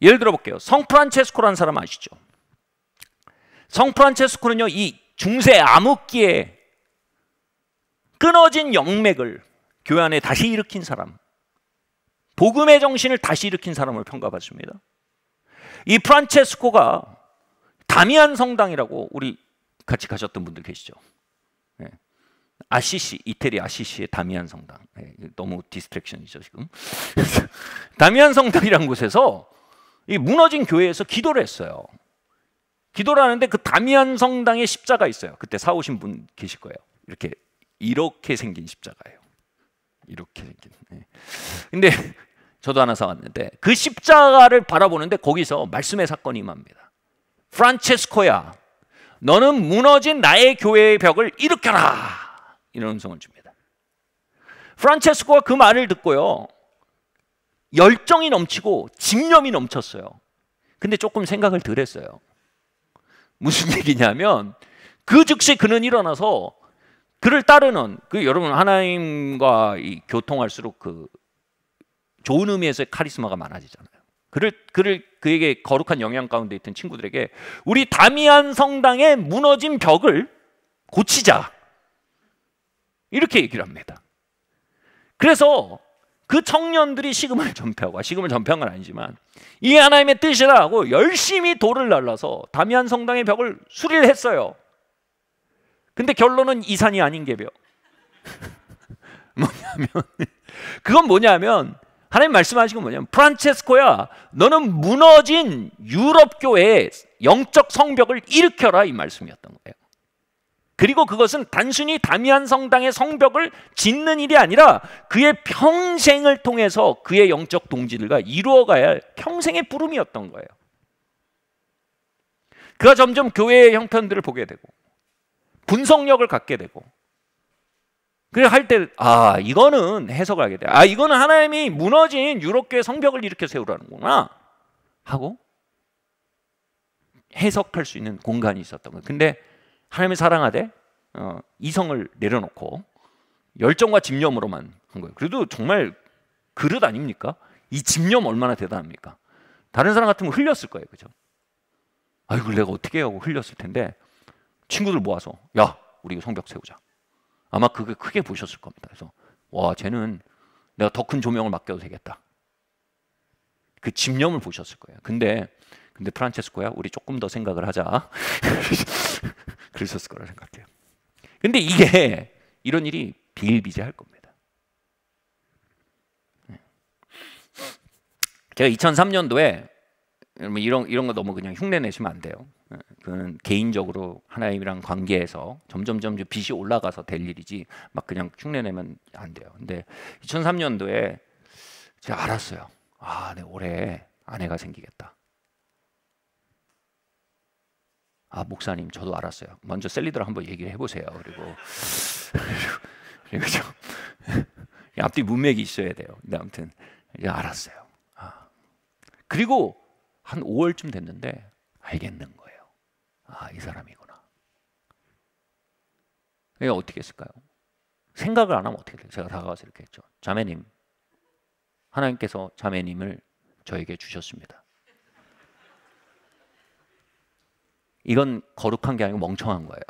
예를 들어 볼게요. 성 프란체스코라는 사람 아시죠? 성 프란체스코는요, 이 중세 암흑기에 끊어진 영맥을 교회 안에 다시 일으킨 사람, 복음의 정신을 다시 일으킨 사람을 평가받습니다. 이 프란체스코가 다미안 성당이라고, 우리 같이 가셨던 분들 계시죠? 네. 아시시, 이태리 아시시의 다미안 성당. 네. 너무 디스트랙션이죠 지금. 다미안 성당이라는 곳에서 이 무너진 교회에서 기도를 했어요. 기도를 하는데 그 다미안 성당에 십자가 있어요. 그때 사오신 분 계실 거예요. 이렇게 생긴 십자가예요. 이렇게 생긴. 네. 근데 저도 하나 사왔는데 그 십자가를 바라보는데 거기서 말씀의 사건이 임합니다. 프란체스코야, 너는 무너진 나의 교회의 벽을 일으켜라. 이런 음성을 줍니다. 프란체스코가 그 말을 듣고요, 열정이 넘치고 집념이 넘쳤어요. 근데 조금 생각을 덜 했어요. 무슨 얘기냐면 그 즉시 그는 일어나서 그를 따르는, 여러분 하나님과 이 교통할수록 그 좋은 의미에서의 카리스마가 많아지잖아요. 그에게 거룩한 영향 가운데 있던 친구들에게 우리 다미안 성당의 무너진 벽을 고치자, 이렇게 얘기를 합니다. 그래서 그 청년들이 식음을 전폐하고, 식음을 전폐한 건 아니지만 이게 하나님의 뜻이라 하고 열심히 돌을 날라서 다미안 성당의 벽을 수리를 했어요. 근데 결론은 이 산이 아닌 게요. 그건 뭐냐면 하나님 말씀하신 건 뭐냐면, 프란체스코야, 너는 무너진 유럽 교회의 영적 성벽을 일으켜라, 이 말씀이었던 거예요. 그리고 그것은 단순히 다미안 성당의 성벽을 짓는 일이 아니라 그의 평생을 통해서 그의 영적 동지들과 이루어가야 할 평생의 부름이었던 거예요. 그가 점점 교회의 형편들을 보게 되고 분석력을 갖게 되고, 그래 할 때 이거는 해석을 하게 돼. 이거는 하나님이 무너진 유럽교회 성벽을 일으켜 세우라는구나 하고 해석할 수 있는 공간이 있었던 거예요. 근데 하나님을 사랑하되 이성을 내려놓고 열정과 집념으로만 한 거예요. 그래도 정말 그릇 아닙니까? 이 집념 얼마나 대단합니까? 다른 사람 같으면 흘렸을 거예요, 그죠? 이걸 내가 어떻게 하고 흘렸을 텐데 친구들 모아서 야, 우리 이거 성벽 세우자. 아마 그게 크게 보셨을 겁니다. 그래서 와, 쟤는 내가 더 큰 조명을 맡겨도 되겠다. 그 집념을 보셨을 거예요. 근데 프란체스코야, 우리 조금 더 생각을 하자. 그러셨을 거라 생각해요. 근데 이게 이런 일이 비일비재할 겁니다. 제가 2003년도에 이런 거 너무 그냥 흉내 내시면 안 돼요. 그는 개인적으로 하나님이랑 관계에서 점점 빛이 올라가서 될 일이지 막 그냥 흉내내면 안 돼요. 근데 2003년도에 제가 알았어요. 아, 내 올해 아내가 생기겠다. 아, 목사님 저도 알았어요. 먼저 셀리더랑 한번 얘기를 해보세요. 그리고 좀 앞뒤 문맥이 있어야 돼요. 근데 아무튼 이제 알았어요. 그리고 한 5월쯤 됐는데 알겠는 거예요. 아, 이 사람이구나. 이게 어떻게 했을까요? 생각을 안 하면 어떻게 돼요? 제가 다가가서 이렇게 했죠. 자매님, 하나님께서 자매님을 저에게 주셨습니다. 이건 거룩한 게 아니고 멍청한 거예요.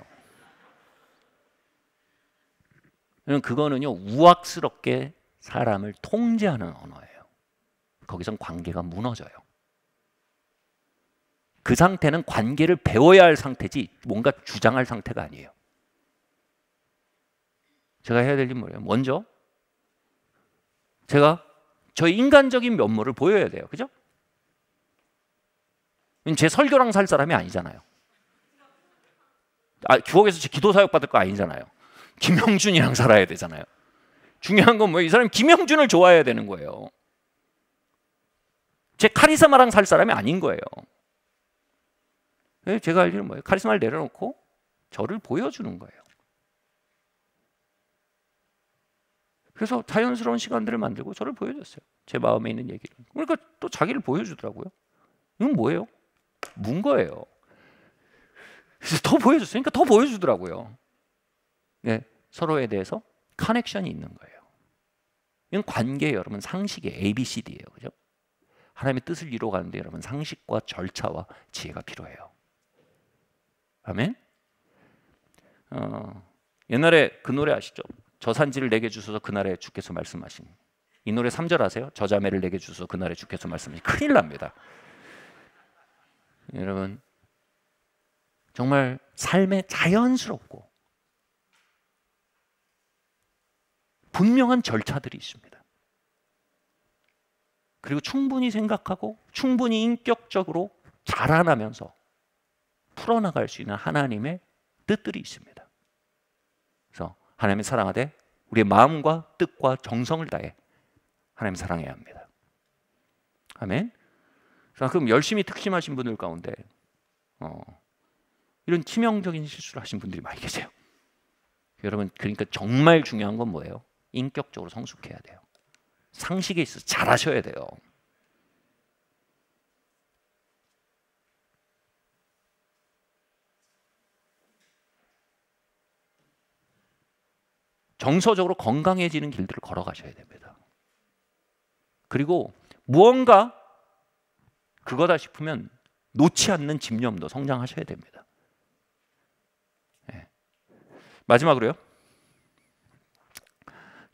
그거는요, 우악스럽게 사람을 통제하는 언어예요. 거기선 관계가 무너져요. 그 상태는 관계를 배워야 할 상태지 뭔가 주장할 상태가 아니에요. 제가 해야 될 일은 뭐예요? 먼저 제가 저의 인간적인 면모를 보여야 돼요. 그죠? 제 설교랑 살 사람이 아니잖아요. 교회에서 제 기도 사역 받을 거 아니잖아요. 김영준이랑 살아야 되잖아요. 중요한 건 뭐예요? 이 사람이 김영준을 좋아해야 되는 거예요. 제 카리스마랑 살 사람이 아닌 거예요. 제가 할 일은 뭐예요? 카리스마를 내려놓고 저를 보여주는 거예요. 그래서 자연스러운 시간들을 만들고 저를 보여줬어요. 제 마음에 있는 얘기를. 그러니까 또 자기를 보여주더라고요. 이건 뭐예요? 문 거예요. 그래서 더 보여줬어요. 그러니까 더 보여주더라고요. 네, 서로에 대해서 커넥션이 있는 거예요. 이건 관계예요, 여러분. 상식이에요. ABCD예요. 그죠? 하나님의 뜻을 이루어가는데 여러분 상식과 절차와 지혜가 필요해요. 아멘? 옛날에 그 노래 아시죠? 저 산지를 내게 주소서 그날에 주께서 말씀하신. 이 노래 3절 아세요? 저 자매를 내게 주소서 그날에 주께서 말씀하신. 큰일 납니다. 여러분 정말 삶에 자연스럽고 분명한 절차들이 있습니다. 그리고 충분히 생각하고 충분히 인격적으로 자라나면서 풀어나갈 수 있는 하나님의 뜻들이 있습니다. 그래서 하나님을 사랑하되 우리의 마음과 뜻과 정성을 다해 하나님을 사랑해야 합니다. 아멘. 자, 그럼 열심히 특심하신 분들 가운데 이런 치명적인 실수를 하신 분들이 많이 계세요. 여러분 그러니까 정말 중요한 건 뭐예요? 인격적으로 성숙해야 돼요. 상식에 있어서 잘하셔야 돼요. 정서적으로 건강해지는 길들을 걸어가셔야 됩니다. 그리고 무언가 그거다 싶으면 놓지 않는 집념도 성장하셔야 됩니다. 네. 마지막으로요.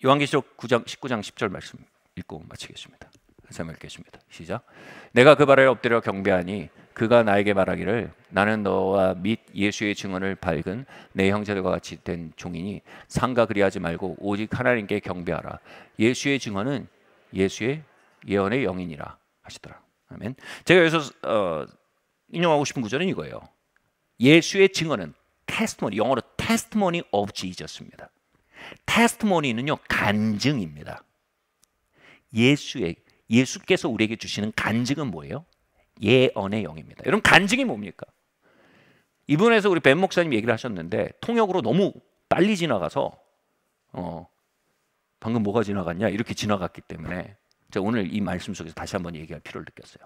요한계시록 19장 10절 말씀 읽고 마치겠습니다. 다시 한번 읽겠습니다. 시작. 내가 그 발에 엎드려 경배하니 그가 나에게 말하기를 나는 너와 및 예수의 증언을 밝은 내 형제들과 같이 된 종이니 상가 그리하지 말고 오직 하나님께 경배하라. 예수의 증언은 예수의 예언의 영이니라 하시더라. 아멘. 제가 여기서 인용하고 싶은 구절은 이거예요. 예수의 증언은 testimony, 영어로 testimony of Jesus입니다. testimony는요 간증입니다. 예수께서 우리에게 주시는 간증은 뭐예요? 예언의 영입니다. 여러분 간증이 뭡니까? 이분에서 우리 벤 목사님 얘기를 하셨는데 통역으로 너무 빨리 지나가서 방금 뭐가 지나갔냐 이렇게 지나갔기 때문에 제가 오늘 이 말씀 속에서 다시 한번 얘기할 필요를 느꼈어요.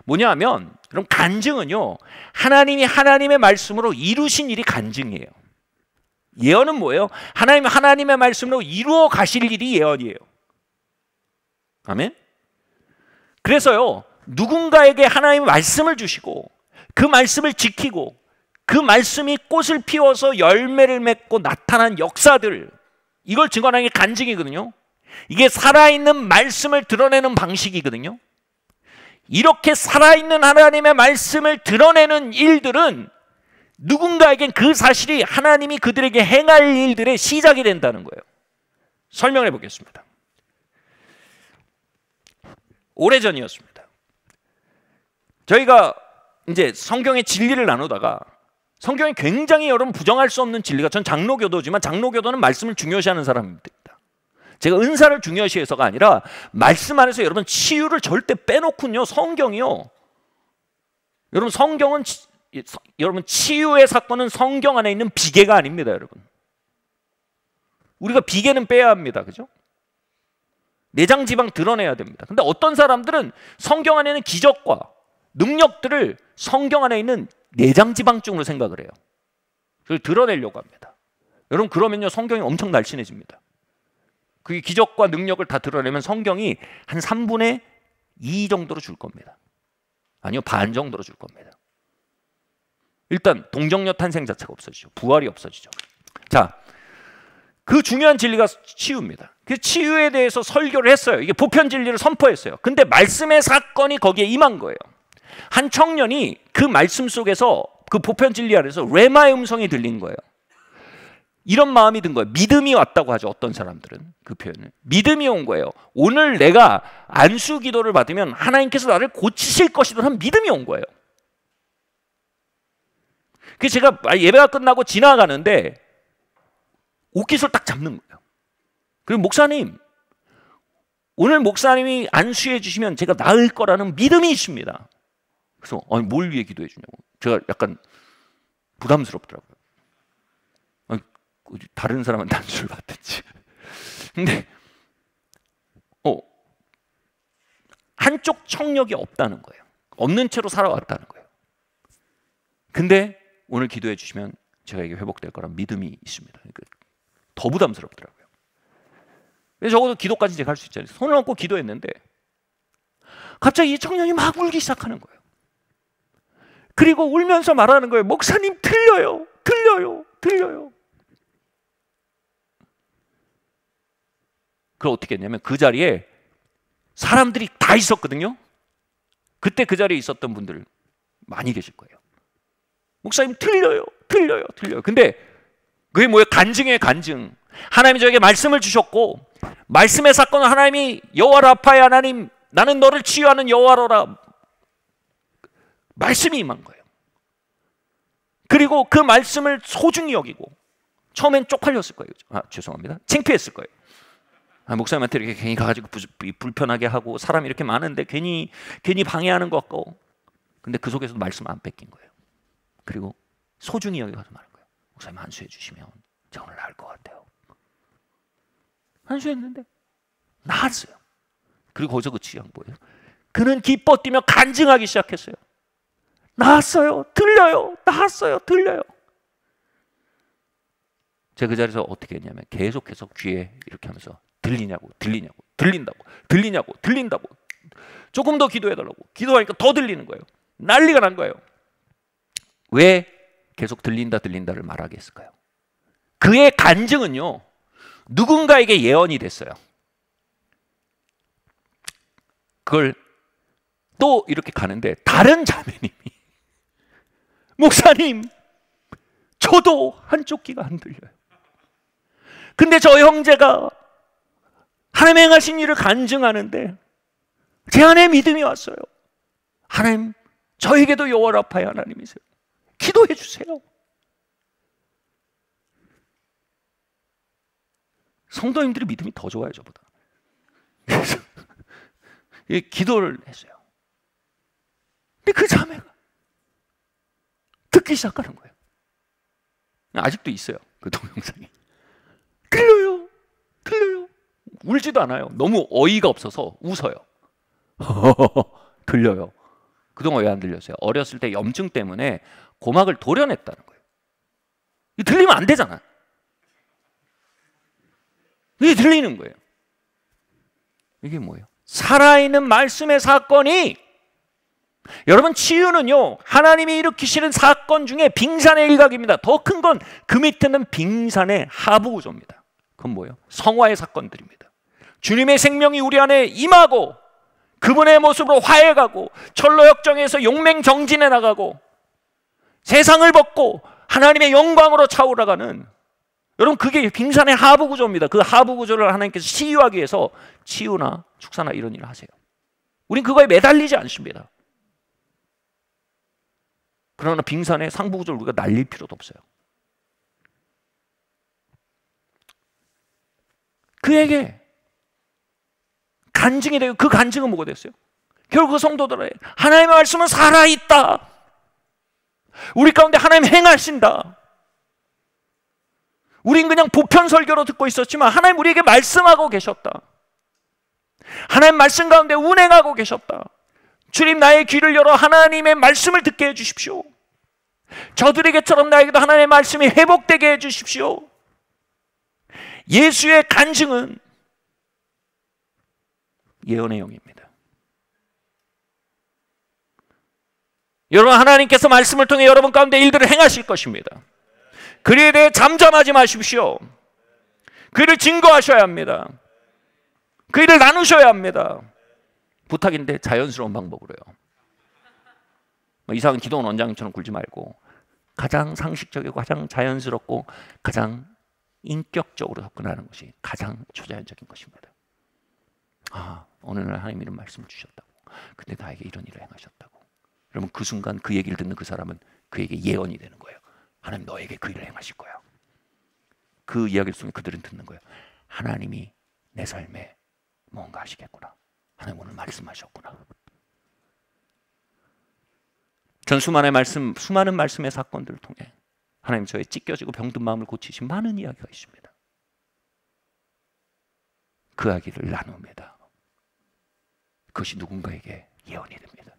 뭐냐면 그럼 간증은요 하나님이 하나님의 말씀으로 이루신 일이 간증이에요. 예언은 뭐예요? 하나님의 말씀으로 이루어 가실 일이 예언이에요. 아멘? 그래서요 누군가에게 하나님의 말씀을 주시고 그 말씀을 지키고 그 말씀이 꽃을 피워서 열매를 맺고 나타난 역사들, 이걸 증언하는 게 간증이거든요. 이게 살아있는 말씀을 드러내는 방식이거든요. 이렇게 살아있는 하나님의 말씀을 드러내는 일들은 누군가에겐 그 사실이 하나님이 그들에게 행할 일들의 시작이 된다는 거예요. 설명해 보겠습니다. 오래전이었습니다. 저희가 이제 성경의 진리를 나누다가 성경에 굉장히 여러분 부정할 수 없는 진리가, 전 장로교도지만 장로교도는 말씀을 중요시하는 사람입니다. 제가 은사를 중요시해서가 아니라 말씀 안에서 여러분 치유를 절대 빼놓군요. 성경이요. 여러분 성경은 여러분 치유의 사건은 성경 안에 있는 비계가 아닙니다, 여러분. 우리가 비계는 빼야 합니다. 그죠? 내장 지방 드러내야 됩니다. 근데 어떤 사람들은 성경 안에 있는 기적과 능력들을 성경 안에 있는 내장 지방증으로 생각을 해요. 그걸 드러내려고 합니다. 여러분 그러면요 성경이 엄청 날씬해집니다. 그 기적과 능력을 다 드러내면 성경이 한 3분의 2 정도로 줄 겁니다. 아니요, 반 정도로 줄 겁니다. 일단 동정녀 탄생 자체가 없어지죠. 부활이 없어지죠. 자, 그 중요한 진리가 치유입니다. 그 치유에 대해서 설교를 했어요. 이게 보편 진리를 선포했어요. 근데 말씀의 사건이 거기에 임한 거예요. 한 청년이 그 말씀 속에서 그 보편 진리 아래서 레마의 음성이 들린 거예요. 이런 마음이 든 거예요. 믿음이 왔다고 하죠. 어떤 사람들은 그 표현을. 믿음이 온 거예요. 오늘 내가 안수 기도를 받으면 하나님께서 나를 고치실 것이라는 믿음이 온 거예요. 그래서 제가 예배가 끝나고 지나가는데 옷깃을 딱 잡는 거예요. 그리고 목사님, 오늘 목사님이 안수해 주시면 제가 나을 거라는 믿음이 있습니다. 그래서 아니 뭘 위해 기도해 주냐고. 제가 약간 부담스럽더라고요. 아니, 다른 사람한테 안수를 받든지. 근데 한쪽 청력이 없다는 거예요. 없는 채로 살아왔다는 거예요. 근데 오늘 기도해 주시면 제가 이게 회복될 거란 믿음이 있습니다. 그러니까 더 부담스럽더라고요. 그래서 적어도 기도까지 제가 할 수 있잖아요. 손을 얹고 기도했는데 갑자기 이 청년이 막 울기 시작하는 거예요. 그리고 울면서 말하는 거예요. 목사님 들려요. 들려요. 들려요. 그걸 어떻게 했냐면 그 자리에 사람들이 다 있었거든요. 그때 그 자리에 있었던 분들 많이 계실 거예요. 목사님 들려요. 들려요. 들려요. 근데 그게 뭐예요? 간증이에요. 간증. 하나님이 저에게 말씀을 주셨고 말씀의 사건은 하나님이 여호와 라파의 하나님, 나는 너를 치유하는 여호와로라 말씀이 임한 거예요. 그리고 그 말씀을 소중히 여기고 처음엔 쪽팔렸을 거예요. 죄송합니다. 창피했을 거예요. 목사님한테 이렇게 괜히 가가지고 불편하게 하고 사람이 이렇게 많은데 괜히 방해하는 것 같고. 근데 그 속에서도 말씀 안 뺏긴 거예요. 그리고 소중히 여기가서 말한 거예요. 목사님 안수해 주시면 제가 오늘 나을 것 같아요. 안수했는데 나았어요. 그리고 거기서 그 지향 뭐예요? 그는 기뻐 뛰며 간증하기 시작했어요. 나았어요. 들려요. 나았어요. 들려요. 제가 그 자리에서 어떻게 했냐면 계속해서 귀에 이렇게 하면서 들리냐고, 들리냐고, 들린다고, 들리냐고, 들린다고. 조금 더 기도해달라고. 기도하니까 더 들리는 거예요. 난리가 난 거예요. 왜 계속 들린다, 들린다를 말하게 했을까요? 그의 간증은요, 누군가에게 예언이 됐어요. 그걸 또 이렇게 가는데 다른 자매님이 목사님, 저도 한쪽 귀가 안 들려요. 근데 저 형제가 하나님의 행하신 일을 간증하는데 제 안에 믿음이 왔어요. 하나님, 저에게도 여호와 라파의 하나님이세요. 기도해 주세요. 성도님들이 믿음이 더 좋아요, 저보다. 그래서 기도를 했어요. 근데 그 자매가 듣기 시작하는 거예요. 아직도 있어요, 그 동영상이. 들려요. 들려요. 울지도 않아요. 너무 어이가 없어서 웃어요. 들려요. 그동안 왜 안 들렸어요? 어렸을 때 염증 때문에 고막을 도려냈다는 거예요. 들리면 안 되잖아. 이게 들리는 거예요. 이게 뭐예요? 살아있는 말씀의 사건이, 여러분 치유는요 하나님이 일으키시는 사건 중에 빙산의 일각입니다. 더 큰 건 그 밑에는 빙산의 하부 구조입니다. 그건 뭐예요? 성화의 사건들입니다. 주님의 생명이 우리 안에 임하고 그분의 모습으로 화해가고 철로역정에서 용맹정진해 나가고 세상을 벗고 하나님의 영광으로 차오르가는, 여러분 그게 빙산의 하부 구조입니다. 그 하부 구조를 하나님께서 치유하기 위해서 치유나 축사나 이런 일을 하세요. 우린 그거에 매달리지 않습니다. 그러나 빙산에 상부구조를 우리가 날릴 필요도 없어요. 그에게 간증이 되고 그 간증은 뭐가 됐어요? 결국 그 성도들의 하나님의 말씀은 살아있다. 우리 가운데 하나님 행하신다. 우린 그냥 보편 설교로 듣고 있었지만 하나님 우리에게 말씀하고 계셨다. 하나님 말씀 가운데 운행하고 계셨다. 주님, 나의 귀를 열어 하나님의 말씀을 듣게 해주십시오. 저들에게처럼 나에게도 하나님의 말씀이 회복되게 해주십시오. 예수의 간증은 예언의 영입니다. 여러분, 하나님께서 말씀을 통해 여러분 가운데 일들을 행하실 것입니다. 그에 대해 잠잠하지 마십시오. 그 일을 증거하셔야 합니다. 그 일을 나누셔야 합니다. 부탁인데 자연스러운 방법으로요. 이상한 기도원 원장님처럼 굴지 말고 가장 상식적이고 가장 자연스럽고 가장 인격적으로 접근하는 것이 가장 초자연적인 것입니다. 아, 어느 날 하나님 이런 말씀을 주셨다고. 근데 나에게 이런 일을 행하셨다고. 그러면 그 순간 그 얘기를 듣는 그 사람은 그에게 예언이 되는 거예요. 하나님 너에게 그 일을 행하실 거야. 그 이야기를 통해 그들은 듣는 거예요. 하나님이 내 삶에 뭔가 하시겠구나. 하나님 오늘 말씀하셨구나. 전 수많은 말씀의 사건들을 통해 하나님 저의 찢겨지고 병든 마음을 고치신 많은 이야기가 있습니다. 그 이야기를 나눕니다. 그것이 누군가에게 예언이 됩니다.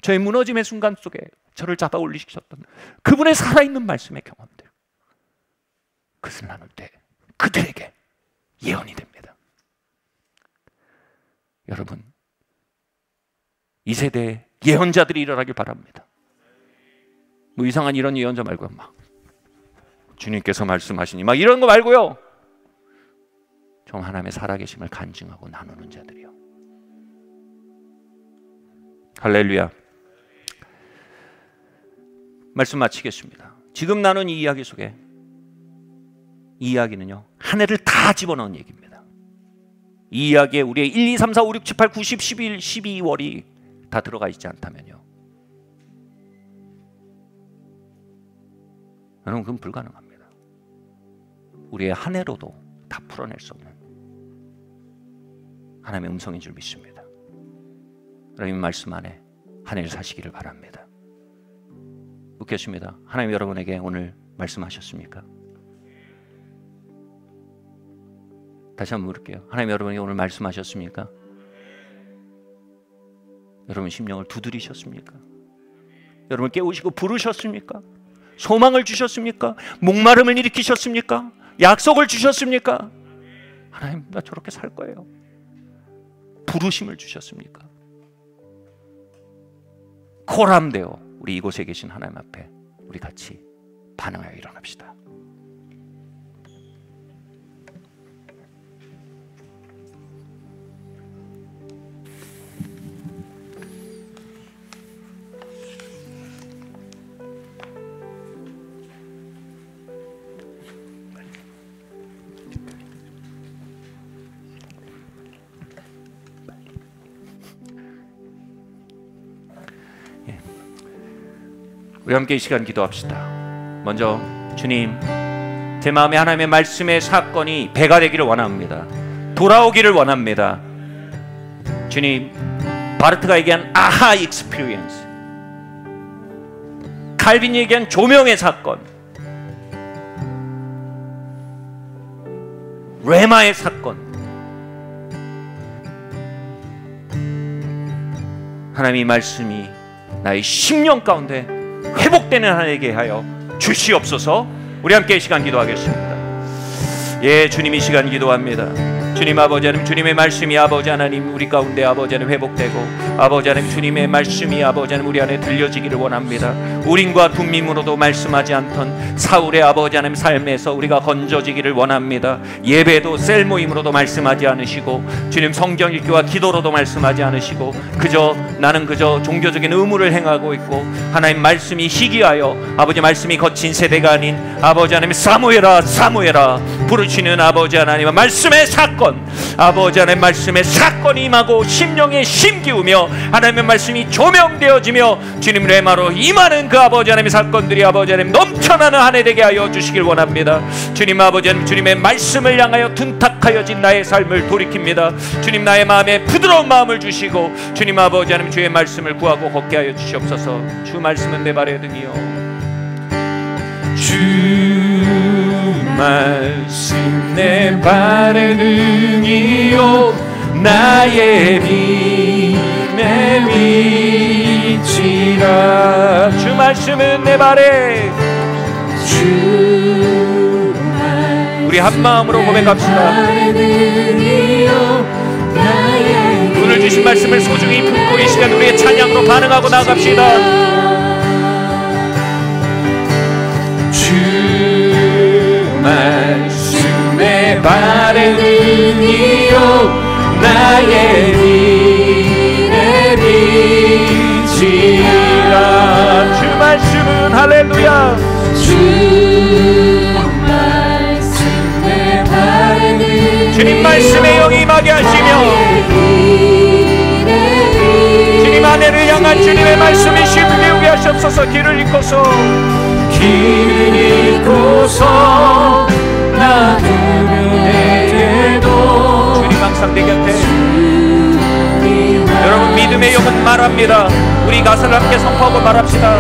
저의 무너짐의 순간 속에 저를 잡아 올리셨던 그분의 살아있는 말씀의 경험들, 그것을 나눌 때 그들에게 예언이 됩니다. 여러분, 이 세대에 예언자들이 일어나길 바랍니다. 뭐 이상한 이런 예언자 말고요, 막 주님께서 말씀하시니 막 이런 거 말고요, 좀 하나님의 살아계심을 간증하고 나누는 자들이요. 할렐루야. 말씀 마치겠습니다. 지금 나눈 이 이야기 속에 이 이야기는요, 한 해를 다 집어넣은 얘기입니다. 이 이야기에 우리의 1, 2, 3, 4, 5, 6, 7, 8, 9, 10, 11, 12월이 다 들어가 있지 않다면요, 여러분, 그건 불가능합니다. 우리의 한 해로도 다 풀어낼 수 없는 하나님의 음성인 줄 믿습니다. 하나님 말씀 안에 한 해를 사시기를 바랍니다. 묻겠습니다. 하나님 여러분에게 오늘 말씀하셨습니까? 다시 한번 물을게요. 하나님 여러분에게 오늘 말씀하셨습니까? 여러분 심령을 두드리셨습니까? 여러분 깨우시고 부르셨습니까? 소망을 주셨습니까? 목마름을 일으키셨습니까? 약속을 주셨습니까? 하나님 나 저렇게 살 거예요. 부르심을 주셨습니까? 코람되어 우리 이곳에 계신 하나님 앞에 우리 같이 반응하여 일어납시다. 우리 함께 이 시간 기도합시다. 먼저 주님, 제 마음에 하나님의 말씀의 사건이 배가 되기를 원합니다. 돌아오기를 원합니다. 주님, 바르트가 얘기한 아하 익스피리언스, 칼빈이 얘기한 조명의 사건, 레마의 사건, 하나님의 말씀이 나의 심령 가운데 회복되는 하나님에게 하여 주시옵소서. 우리 함께 이 시간 기도하겠습니다. 예, 주님 이 시간 기도합니다. 주님 아버지 하나님, 주님의 말씀이 아버지 하나님 우리 가운데 아버지 하나님 회복되고 아버지 하나님 주님의 말씀이 아버지 하나님 우리 안에 들려지기를 원합니다. 우림과 둠밈으로도 말씀하지 않던 사울의 아버지 하나님 삶에서 우리가 건져지기를 원합니다. 예배도 셀 모임으로도 말씀하지 않으시고 주님 성경 읽기와 기도로도 말씀하지 않으시고 나는 그저 종교적인 의무를 행하고 있고 하나님 말씀이 희귀하여 아버지 말씀이 거친 세대가 아닌 아버지 하나님 사무엘아 사무엘아 부르시는 아버지 하나님의 말씀의 사건, 번 아버지 하나님의 말씀에 사건이 임하고 심령에 심기우며 하나님의 말씀이 조명되어지며 주님 레마로 임하는 그 아버지 하나님의 사건들이 아버지 하나님 넘쳐나는 한 해 되게 하여 주시길 원합니다. 주님 아버지 하나님, 주님의 말씀을 향하여 둔탁하여진 나의 삶을 돌이킵니다. 주님, 나의 마음에 부드러운 마음을 주시고 주님 아버지 하나님, 주의 말씀을 구하고 걷게 하여 주시옵소서. 주 말씀은 내 발의 등이요 주 말씀 내 발의 등이요 나의 믿음의 빛이라. 주 말씀은 내 발에. 우리 한 마음으로 고백합시다. 오늘 주신 말씀을 소중히 품고 이 시간 우리의 찬양으로 반응하고 나아갑시다. 주 말씀에 발의 등이요 나의 빛의 빛이라. 주 말씀은 할렐루야. 주 말씀에 발의 등이요 주님 말씀에 영이 임하게 하시며 주님 아내를 향한 주님의 말씀이 심을 배우게 하시옵소서. 길을 잃고서 나그네에도 주님 항상 내 곁에. 여러분 믿음의 영은 말합니다. 우리 가사를 함께 선포하고 말합시다.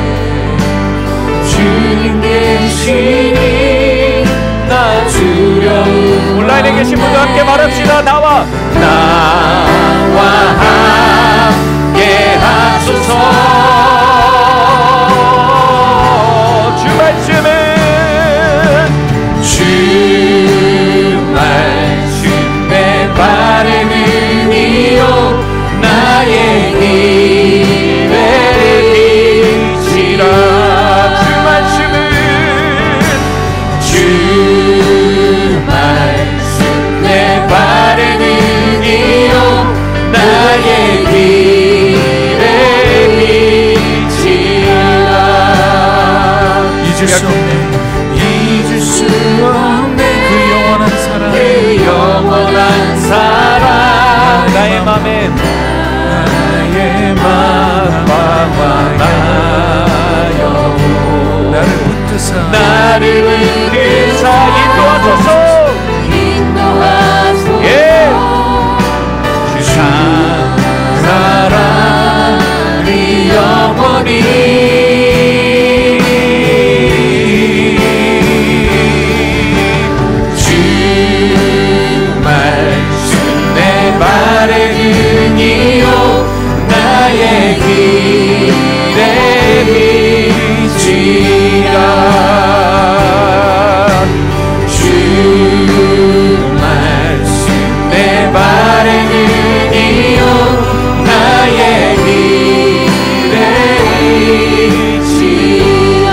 주님 계시니 나 두려움. 온라인에 계신 분들 함께 말합시다. 나와 함께 하소서. 주 말씀은 주 말씀에 발의 등이요 나의 길의 빛이라. 주 말씀은 주 말씀에 발의 등이요 나의 길의 빛이라. 잊을 수 없네 그 영원한 사랑 나의 맘에 나를 붙드사 인도하소서. 예. 주 사랑이 영원히 주 말씀 내 발의 등이요 나의 길의 빛이라. 주 말씀 내 발의 등이요 나의 길의 빛이라.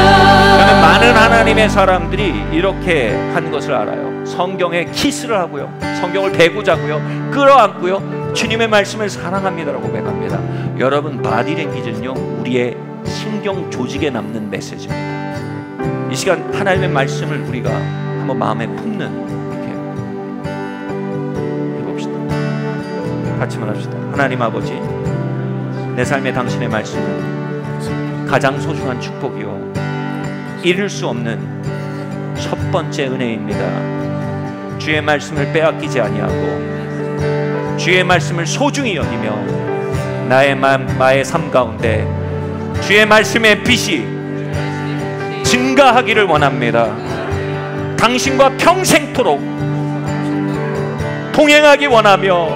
저는 많은 하나님의 사람들이 이렇게 한 것을 알아요. 성경에 키스를 하고요, 성경을 배구자고요, 끌어안고요, 주님의 말씀을 사랑합니다라고 고백합니다. 여러분, 바디랭귀지는요 우리의 신경 조직에 남는 메시지입니다. 이 시간 하나님의 말씀을 우리가 한번 마음에 품는 이렇게 해봅시다. 같이 말합시다. 하나님 아버지, 내 삶에 당신의 말씀은 가장 소중한 축복이요 잃을 수 없는 첫 번째 은혜입니다. 주의 말씀을 빼앗기지 아니하고 주의 말씀을 소중히 여기며 나의 삶 가운데 주의 말씀의 빛이 증가하기를 원합니다. 당신과 평생토록 동행하기 원하며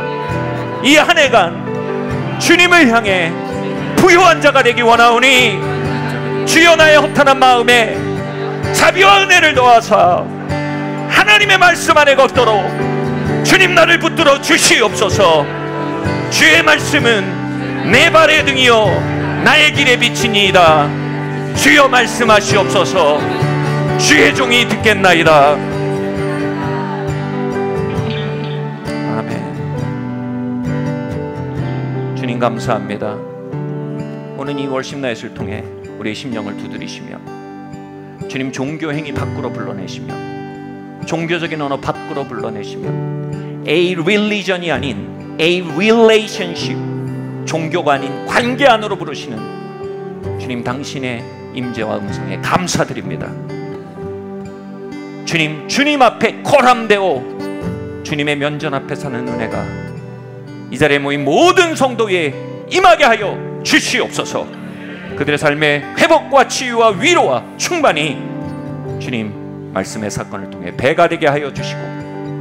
이 한 해간 주님을 향해 부유한 자가 되기 원하오니 주여 나의 허탄한 마음에 자비와 은혜를 더하사 하나님의 말씀 안에 걷도록 주님 나를 붙들어 주시옵소서. 주의 말씀은 내 발의 등이요 나의 길의 빛이니이다. 주여 말씀하시옵소서. 주의 종이 듣겠나이다. 아멘. 주님 감사합니다. 오늘 이 월십나잇을 통해 우리의 심령을 두드리시며 주님 종교 행위 밖으로 불러내시며 종교적인 언어 밖으로 불러내시며 a religion이 아닌 a relationship, 종교가 아닌 관계 안으로 부르시는 주님 당신의 임재와 음성에 감사드립니다. 주님, 주님 앞에 코람되어 주님의 면전 앞에 사는 은혜가 이 자리에 모인 모든 성도 위에 임하게 하여 주시옵소서. 그들의 삶의 회복과 치유와 위로와 충만이 주님 말씀의 사건을 통해 배가 되게 하여 주시고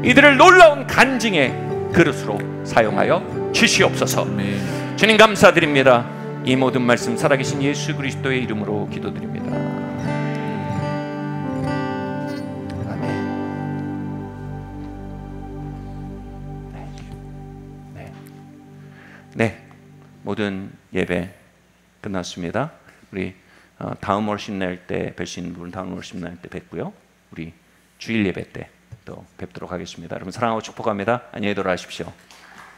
이들을 놀라운 간증의 그릇으로 사용하여 주시옵소서. 주님 감사드립니다. 이 모든 말씀 살아계신 예수 그리스도의 이름으로 기도드립니다. 아멘. 네, 모든 예배 끝났습니다. 우리 다음 월십 날 때 뵈신 분 다음 월십 날 때 뵙고요. 우리 주일 예배 때 또 뵙도록 하겠습니다. 여러분 사랑하고 축복합니다. 안녕히 돌아가십시오.